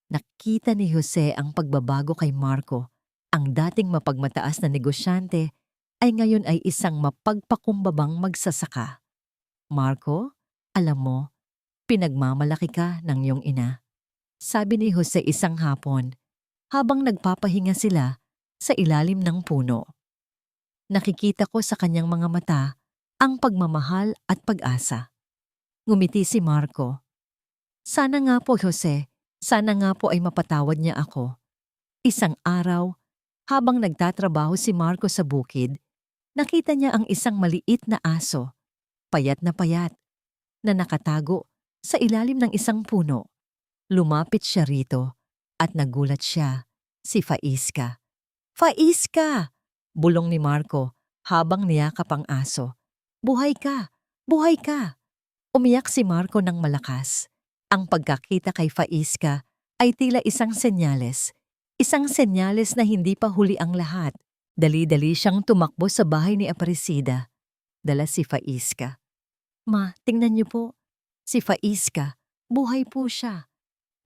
Nakita ni Jose ang pagbabago kay Marco. Ang dating mapagmataas na negosyante ay ngayon ay isang mapagpakumbabang magsasaka. Marco, alam mo, pinagmamalaki ka ng iyong ina. Sabi ni Jose isang hapon, habang nagpapahinga sila sa ilalim ng puno. Nakikita ko sa kanyang mga mata ang pagmamahal at pag-asa. Ngumiti si Marco. Sana nga po, Jose, sana nga po ay mapatawad niya ako. Isang araw, habang nagtatrabaho si Marco sa bukid, nakita niya ang isang maliit na aso, payat na nakatago sa ilalim ng isang puno. Lumapit siya rito at nagulat siya, si Faiska. Faiska! Bulong ni Marco habang niyakap ang aso. Buhay ka! Buhay ka! Umiyak si Marco ng malakas. Ang pagkakita kay Faiska ay tila isang senyales. Isang senyales na hindi pa huli ang lahat. Dali-dali siyang tumakbo sa bahay ni Aparecida. Dala si Faiska. Ma, tingnan niyo po. Si Faiska, buhay po siya.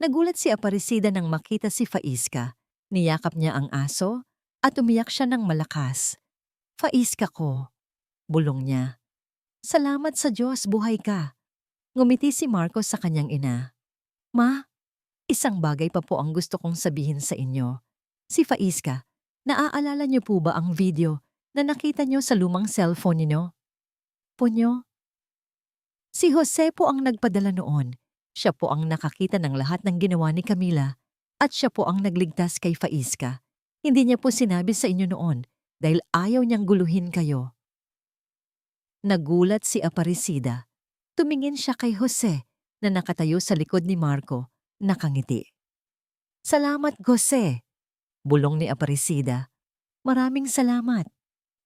Nagulat si Aparecida nang makita si Faiska. Niyakap niya ang aso at umiyak siya ng malakas. Faiska ko, bulong niya. Salamat sa Diyos, buhay ka. Ngumiti si Marcos sa kanyang ina. Ma, isang bagay pa po ang gusto kong sabihin sa inyo. Si Faiska, naaalala niyo po ba ang video na nakita niyo sa lumang cellphone niyo? Punyo? Si Jose po ang nagpadala noon. Siya po ang nakakita ng lahat ng ginawa ni Camila at siya po ang nagligtas kay Faiska. Hindi niya po sinabi sa inyo noon dahil ayaw niyang guluhin kayo. Nagulat si Aparecida. Tumingin siya kay Jose na nakatayo sa likod ni Marco, nakangiti. Salamat, Jose, bulong ni Aparecida. Maraming salamat.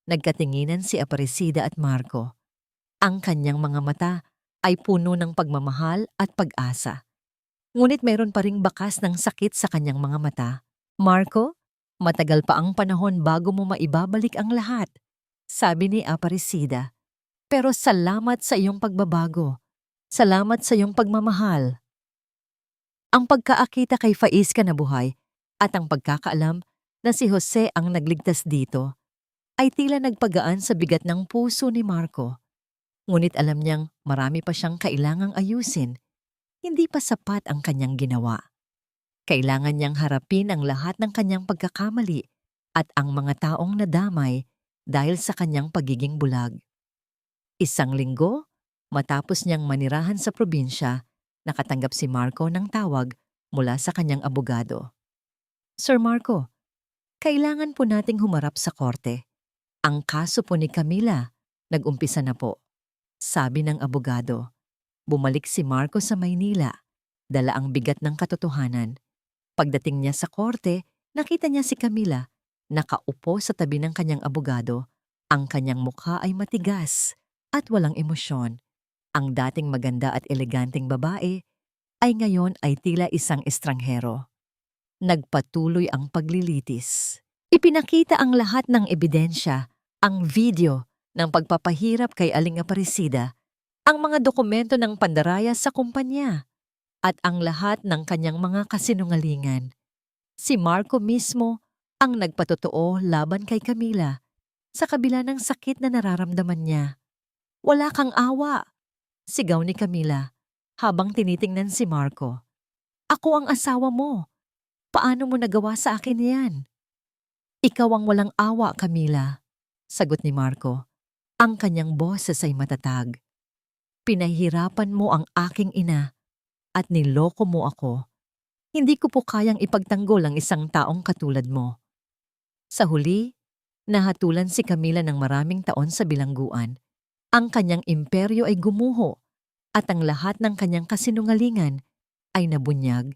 Nagkatinginan si Aparecida at Marco. Ang kanyang mga mata ay puno ng pagmamahal at pag-asa. Ngunit mayroon pa ring bakas ng sakit sa kanyang mga mata. Marco, matagal pa ang panahon bago mo maibabalik ang lahat, sabi ni Aparecida. Pero salamat sa iyong pagbabago. Salamat sa iyong pagmamahal. Ang pagkaakita kay Faiska na buhay at ang pagkakaalam na si Jose ang nagligtas dito ay tila nagpagaan sa bigat ng puso ni Marco. Ngunit alam niyang marami pa siyang kailangang ayusin. Hindi pa sapat ang kanyang ginawa. Kailangan niyang harapin ang lahat ng kanyang pagkakamali at ang mga taong nadamay dahil sa kanyang pagiging bulag. Isang linggo, matapos niyang manirahan sa probinsya, nakatanggap si Marco ng tawag mula sa kanyang abogado. Sir Marco, kailangan po nating humarap sa korte. Ang kaso po ni Camila, nag-umpisa na po, sabi ng abogado. Bumalik si Marco sa Maynila, dala ang bigat ng katotohanan. Pagdating niya sa korte, nakita niya si Camila, nakaupo sa tabi ng kanyang abogado. Ang kanyang mukha ay matigas at walang emosyon. Ang dating maganda at eleganteng babae ay ngayon ay tila isang estranghero. Nagpatuloy ang paglilitis. Ipinakita ang lahat ng ebidensya, ang video ng pagpapahirap kay Aling Aparecida, ang mga dokumento ng pandaraya sa kumpanya, at ang lahat ng kanyang mga kasinungalingan. Si Marco mismo ang nagpatotoo laban kay Camila sa kabila ng sakit na nararamdaman niya. Wala kang awa, sigaw ni Camila habang tinitingnan si Marco. Ako ang asawa mo. Paano mo nagawa sa akin yan? Ikaw ang walang awa, Camila, sagot ni Marco. Ang kanyang boses ay matatag. Pinahirapan mo ang aking ina at niloko mo ako. Hindi ko po kayang ipagtanggol ang isang taong katulad mo. Sa huli, nahatulan si Camila ng maraming taon sa bilangguan. Ang kanyang imperyo ay gumuho at ang lahat ng kanyang kasinungalingan ay nabunyag.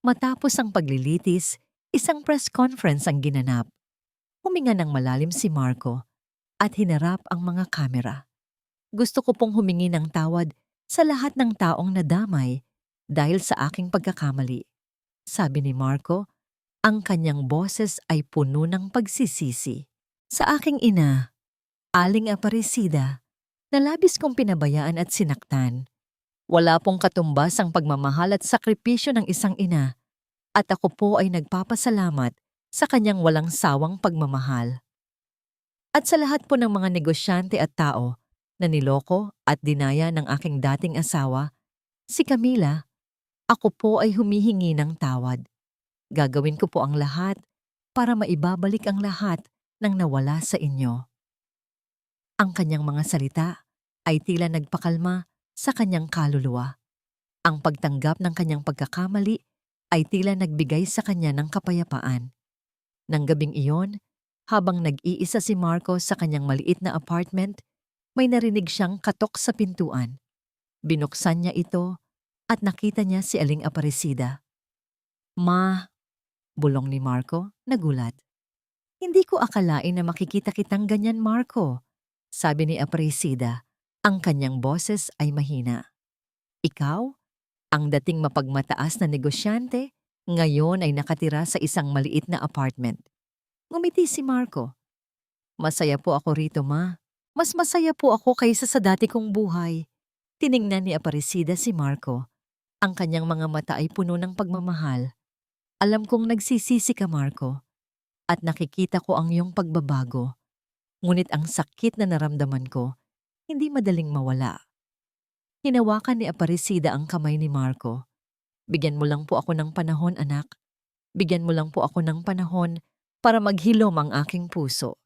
Matapos ang paglilitis, isang press conference ang ginanap. Huminga ng malalim si Marco at hinarap ang mga kamera. Gusto ko pong humingi ng tawad sa lahat ng taong nadamay dahil sa aking pagkakamali. Sabi ni Marco, ang kanyang boses ay puno ng pagsisisi. Sa aking ina, Aling Aparecida, na labis kong pinabayaan at sinaktan. Wala pong katumbas ang pagmamahal at sakripisyo ng isang ina, at ako po ay nagpapasalamat sa kanyang walang sawang pagmamahal. At sa lahat po ng mga negosyante at tao na niloko at dinaya ng aking dating asawa, si Camila, ako po ay humihingi ng tawad. Gagawin ko po ang lahat para maibabalik ang lahat ng nawala sa inyo. Ang kanyang mga salita ay tila nagpakalma sa kanyang kaluluwa. Ang pagtanggap ng kanyang pagkakamali ay tila nagbigay sa kanya ng kapayapaan. Nang gabing iyon, habang nag-iisa si Marco sa kanyang maliit na apartment, may narinig siyang katok sa pintuan. Binuksan niya ito at nakita niya si Aling Aparecida. Ma, bulong ni Marco, nagulat. Hindi ko akalain na makikita kitang ganyan, Marco, sabi ni Aparecida. Ang kanyang boses ay mahina. Ikaw, ang dating mapagmataas na negosyante, ngayon ay nakatira sa isang maliit na apartment. Ngumiti si Marco. Masaya po ako rito, Ma. Mas masaya po ako kaysa sa dati kong buhay. Tiningnan ni Aparecida si Marco. Ang kanyang mga mata ay puno ng pagmamahal. Alam kong nagsisisi ka, Marco, at nakikita ko ang iyong pagbabago. Ngunit ang sakit na naramdaman ko, hindi madaling mawala. Hinawakan ni Aparecida ang kamay ni Marco. Bigyan mo lang po ako ng panahon, anak. Bigyan mo lang po ako ng panahon para maghilom ang aking puso.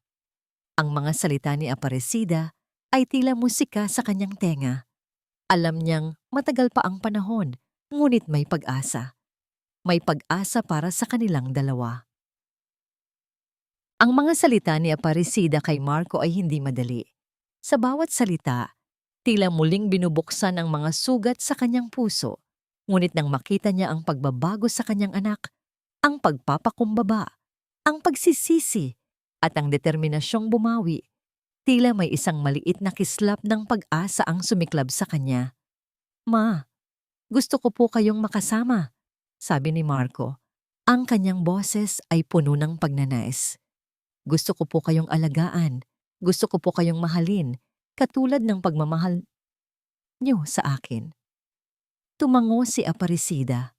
Ang mga salita ni Aparecida ay tila musika sa kanyang tenga. Alam niyang matagal pa ang panahon, ngunit may pag-asa. May pag-asa para sa kanilang dalawa. Ang mga salita ni Aparecida kay Marco ay hindi madali. Sa bawat salita, tila muling binubuksan ang mga sugat sa kanyang puso. Ngunit nang makita niya ang pagbabago sa kanyang anak, ang pagpapakumbaba, ang pagsisisi, at ang determinasyong bumawi, tila may isang maliit na kislap ng pag-asa ang sumiklab sa kanya. Ma, gusto ko po kayong makasama, sabi ni Marco. Ang kanyang boses ay puno ng pagnanais. Gusto ko po kayong alagaan. Gusto ko po kayong mahalin, katulad ng pagmamahal niyo sa akin. Tumango si Aparecida.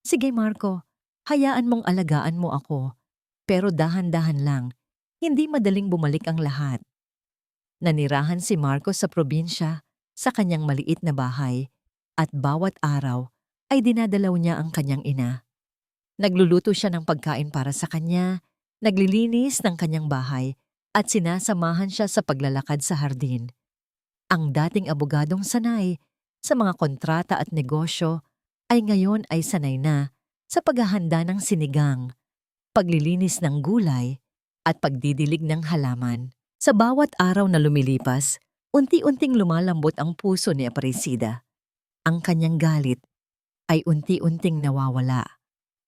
Sige Marco, hayaan mong alagaan mo ako. Pero dahan-dahan lang, hindi madaling bumalik ang lahat. Nanirahan si Marco sa probinsya, sa kanyang maliit na bahay, at bawat araw ay dinadalaw niya ang kanyang ina. Nagluluto siya ng pagkain para sa kanya, naglilinis ng kanyang bahay, at sinasamahan siya sa paglalakad sa hardin. Ang dating abogadong sanay sa mga kontrata at negosyo ay ngayon ay sanay na sa paghahanda ng sinigang, paglilinis ng gulay, at pagdidilig ng halaman. Sa bawat araw na lumilipas, unti-unting lumalambot ang puso ni Aparecida. Ang kanyang galit ay unti-unting nawawala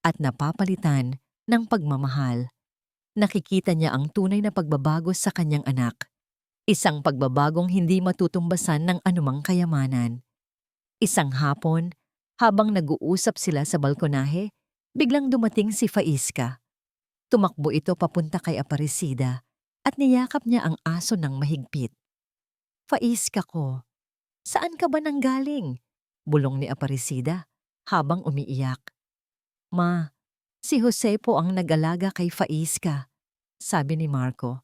at napapalitan ng pagmamahal. Nakikita niya ang tunay na pagbabago sa kanyang anak. Isang pagbabagong hindi matutumbasan ng anumang kayamanan. Isang hapon, habang nag-uusap sila sa balkonahe, biglang dumating si Faiska. Tumakbo ito papunta kay Aparecida at niyakap niya ang aso ng mahigpit. Faiska ko, saan ka ba nanggaling? Bulong ni Aparecida habang umiiyak. Ma, si Jose po ang nag-alaga kay Faiska, sabi ni Marco.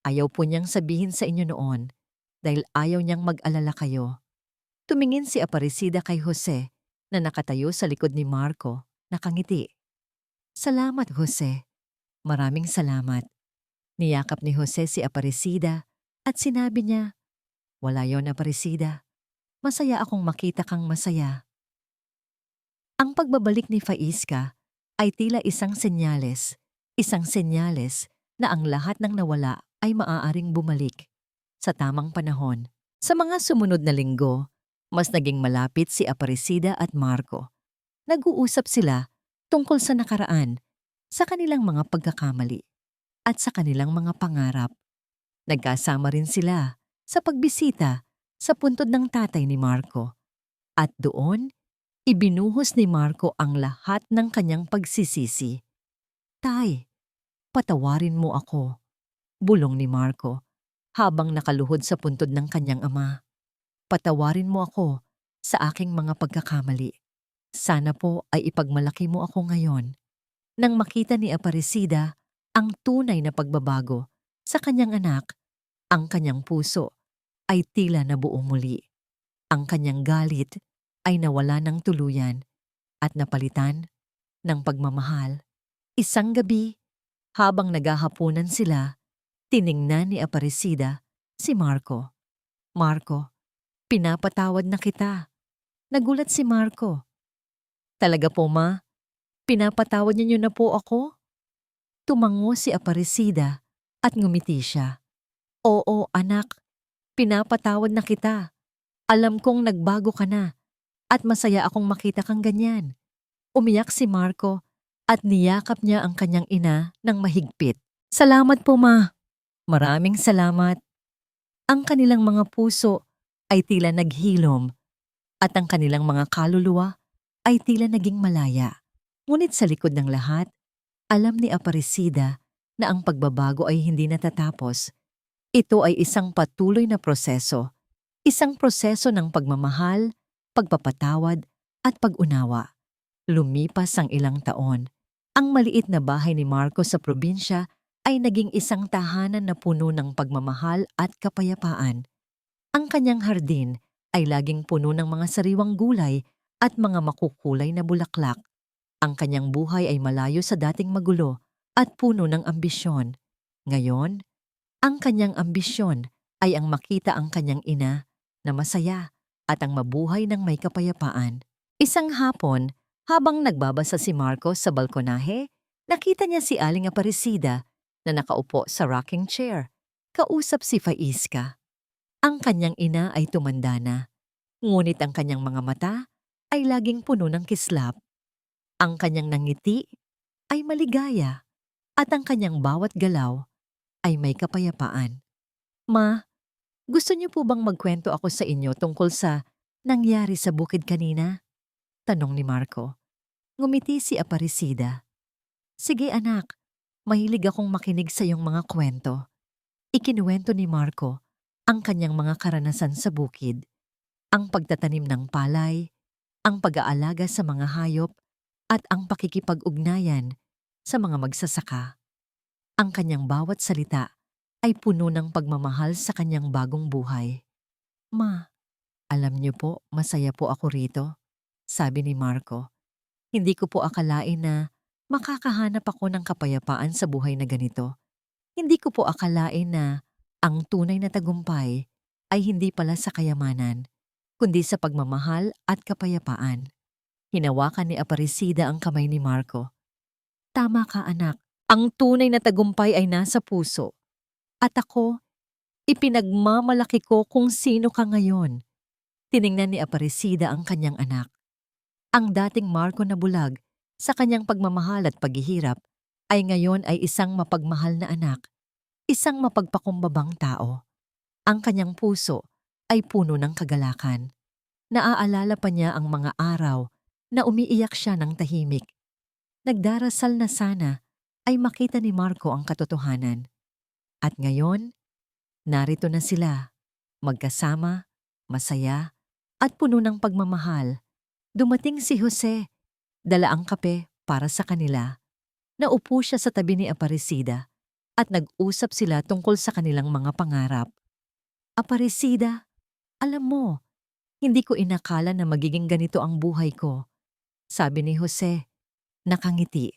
Ayaw po niyang sabihin sa inyo noon dahil ayaw niyang mag-alala kayo. Tumingin si Aparecida kay Jose na nakatayo sa likod ni Marco, nakangiti. Salamat, Jose. Maraming salamat. Niyakap ni Jose si Aparecida at sinabi niya, wala yon Aparecida. Masaya akong makita kang masaya. Ang pagbabalik ni Faiska ay tila isang senyales na ang lahat ng nawala ay maaaring bumalik sa tamang panahon. Sa mga sumunod na linggo, mas naging malapit si Aparecida at Marco. Nag-uusap sila tungkol sa nakaraan, sa kanilang mga pagkakamali, at sa kanilang mga pangarap. Nagkasama rin sila sa pagbisita sa puntod ng tatay ni Marco. At doon, ibinuhos ni Marco ang lahat ng kanyang pagsisisi. Tay, patawarin mo ako, bulong ni Marco habang nakaluhod sa puntod ng kanyang ama. Patawarin mo ako sa aking mga pagkakamali. Sana po ay ipagmalaki mo ako ngayon. Nang makita ni Aparecida ang tunay na pagbabago sa kanyang anak, ang kanyang puso ay tila nabuo muli. Ang kanyang galit ay nawala ng tuluyan at napalitan ng pagmamahal. Isang gabi, habang naghahapunan sila, tiningnan ni Aparecida si Marco. Marco, pinapatawad na kita. Nagulat si Marco. Talaga po ma? Pinapatawad niyo na po ako? Tumango si Aparecida at ngumiti siya. Oo anak, pinapatawad na kita. Alam kong nagbago ka na at masaya akong makita kang ganyan. Umiyak si Marco at niyakap niya ang kanyang ina ng mahigpit. Salamat po ma. Maraming salamat. Ang kanilang mga puso ay tila naghilom at ang kanilang mga kaluluwa ay tila naging malaya. Ngunit sa likod ng lahat, alam ni Aparecida na ang pagbabago ay hindi natatapos. Ito ay isang patuloy na proseso, Isang proseso ng pagmamahal, pagpapatawad, at pag-unawa. Lumipas ang ilang taon. Ang maliit na bahay ni Marco sa probinsya ay naging isang tahanan na puno ng pagmamahal at kapayapaan. Ang kanyang hardin ay laging puno ng mga sariwang gulay at mga makukulay na bulaklak. Ang kanyang buhay ay malayo sa dating magulo at puno ng ambisyon. Ngayon, ang kanyang ambisyon ay ang makita ang kanyang ina na masaya at ang mabuhay ng may kapayapaan. Isang hapon, habang nagbabasa si Marco sa balkonahe, nakita niya si Aling Aparecida na nakaupo sa rocking chair. Kausap si Faisca. Ang kanyang ina ay tumanda na, ngunit ang kanyang mga mata ay laging puno ng kislap. Ang kanyang nangiti ay maligaya at ang kanyang bawat galaw ay may kapayapaan. Ma, gusto niyo po bang magkwento ako sa inyo tungkol sa nangyari sa bukid kanina? Tanong ni Marco. Ngumiti si Aparecida. Sige anak, mahilig akong makinig sa iyong mga kwento. Ikinuwento ni Marco ang kanyang mga karanasan sa bukid, ang pagtatanim ng palay, ang pag-aalaga sa mga hayop, at ang pakikipag-ugnayan sa mga magsasaka. Ang kanyang bawat salita ay puno ng pagmamahal sa kanyang bagong buhay. Ma, alam niyo po, masaya po ako rito, sabi ni Marco. Hindi ko po akalain na makakahanap ako ng kapayapaan sa buhay na ganito. Hindi ko po akalain na ang tunay na tagumpay ay hindi pala sa kayamanan, kundi sa pagmamahal at kapayapaan. Hinawakan ni Aparecida ang kamay ni Marco. Tama ka anak, ang tunay na tagumpay ay nasa puso. At ako, ipinagmamalaki ko kung sino ka ngayon. Tiningnan ni Aparecida ang kanyang anak. Ang dating Marco na bulag sa kanyang pagmamahal at paghihirap ay ngayon ay isang mapagmahal na anak, isang mapagpakumbabang tao. Ang kanyang puso ay puno ng kagalakan. Naaalala pa niya ang mga araw na umiiyak siya ng tahimik. Nagdarasal na sana ay makita ni Marco ang katotohanan. At ngayon, narito na sila, magkasama, masaya, at puno ng pagmamahal. Dumating si Jose, dala ang kape para sa kanila. Naupo siya sa tabi ni Aparecida at nag-usap sila tungkol sa kanilang mga pangarap. Aparecida, alam mo, hindi ko inakala na magiging ganito ang buhay ko. Sabi ni Jose, nakangiti.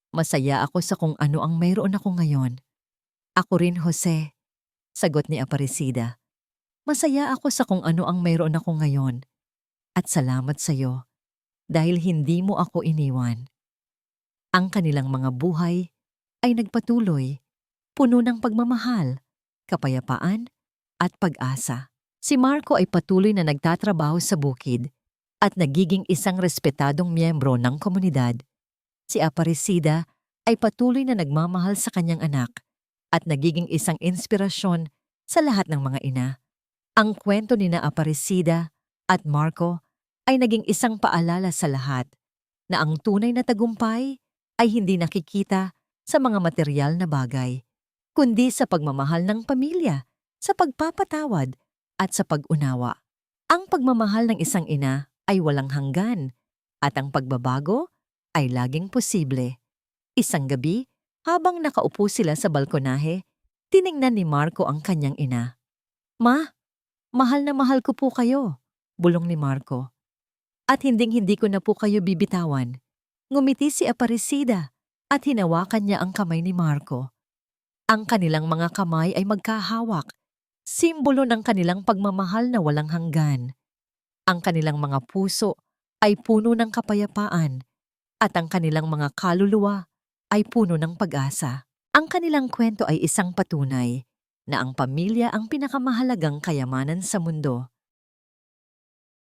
Masaya ako sa kung ano ang mayroon ako ngayon. Ako rin, Jose, sagot ni Aparecida. Masaya ako sa kung ano ang mayroon ako ngayon. At salamat sa iyo dahil hindi mo ako iniwan. Ang kanilang mga buhay ay nagpatuloy, puno ng pagmamahal, kapayapaan, at pag-asa. Si Marco ay patuloy na nagtatrabaho sa bukid at nagiging isang respetadong miyembro ng komunidad. Si Aparecida ay patuloy na nagmamahal sa kanyang anak at nagiging isang inspirasyon sa lahat ng mga ina. Ang kwento ni na Aparecida at Marco ay naging isang paalala sa lahat na ang tunay na tagumpay ay hindi nakikita sa mga material na bagay, kundi sa pagmamahal ng pamilya, sa pagpapatawad at sa pag-unawa. Ang pagmamahal ng isang ina ay walang hanggan at ang pagbabago ay laging posible. Isang gabi, habang nakaupo sila sa balkonahe, tiningnan ni Marco ang kanyang ina. Ma, mahal na mahal ko po kayo, bulong ni Marco. At hinding-hindi ko na po kayo bibitawan. Ngumiti si Aparecida at hinawakan niya ang kamay ni Marco. Ang kanilang mga kamay ay magkahawak, simbolo ng kanilang pagmamahal na walang hanggan. Ang kanilang mga puso ay puno ng kapayapaan at ang kanilang mga kaluluwa ay puno ng pag-asa. Ang kanilang kwento ay isang patunay na ang pamilya ang pinakamahalagang kayamanan sa mundo.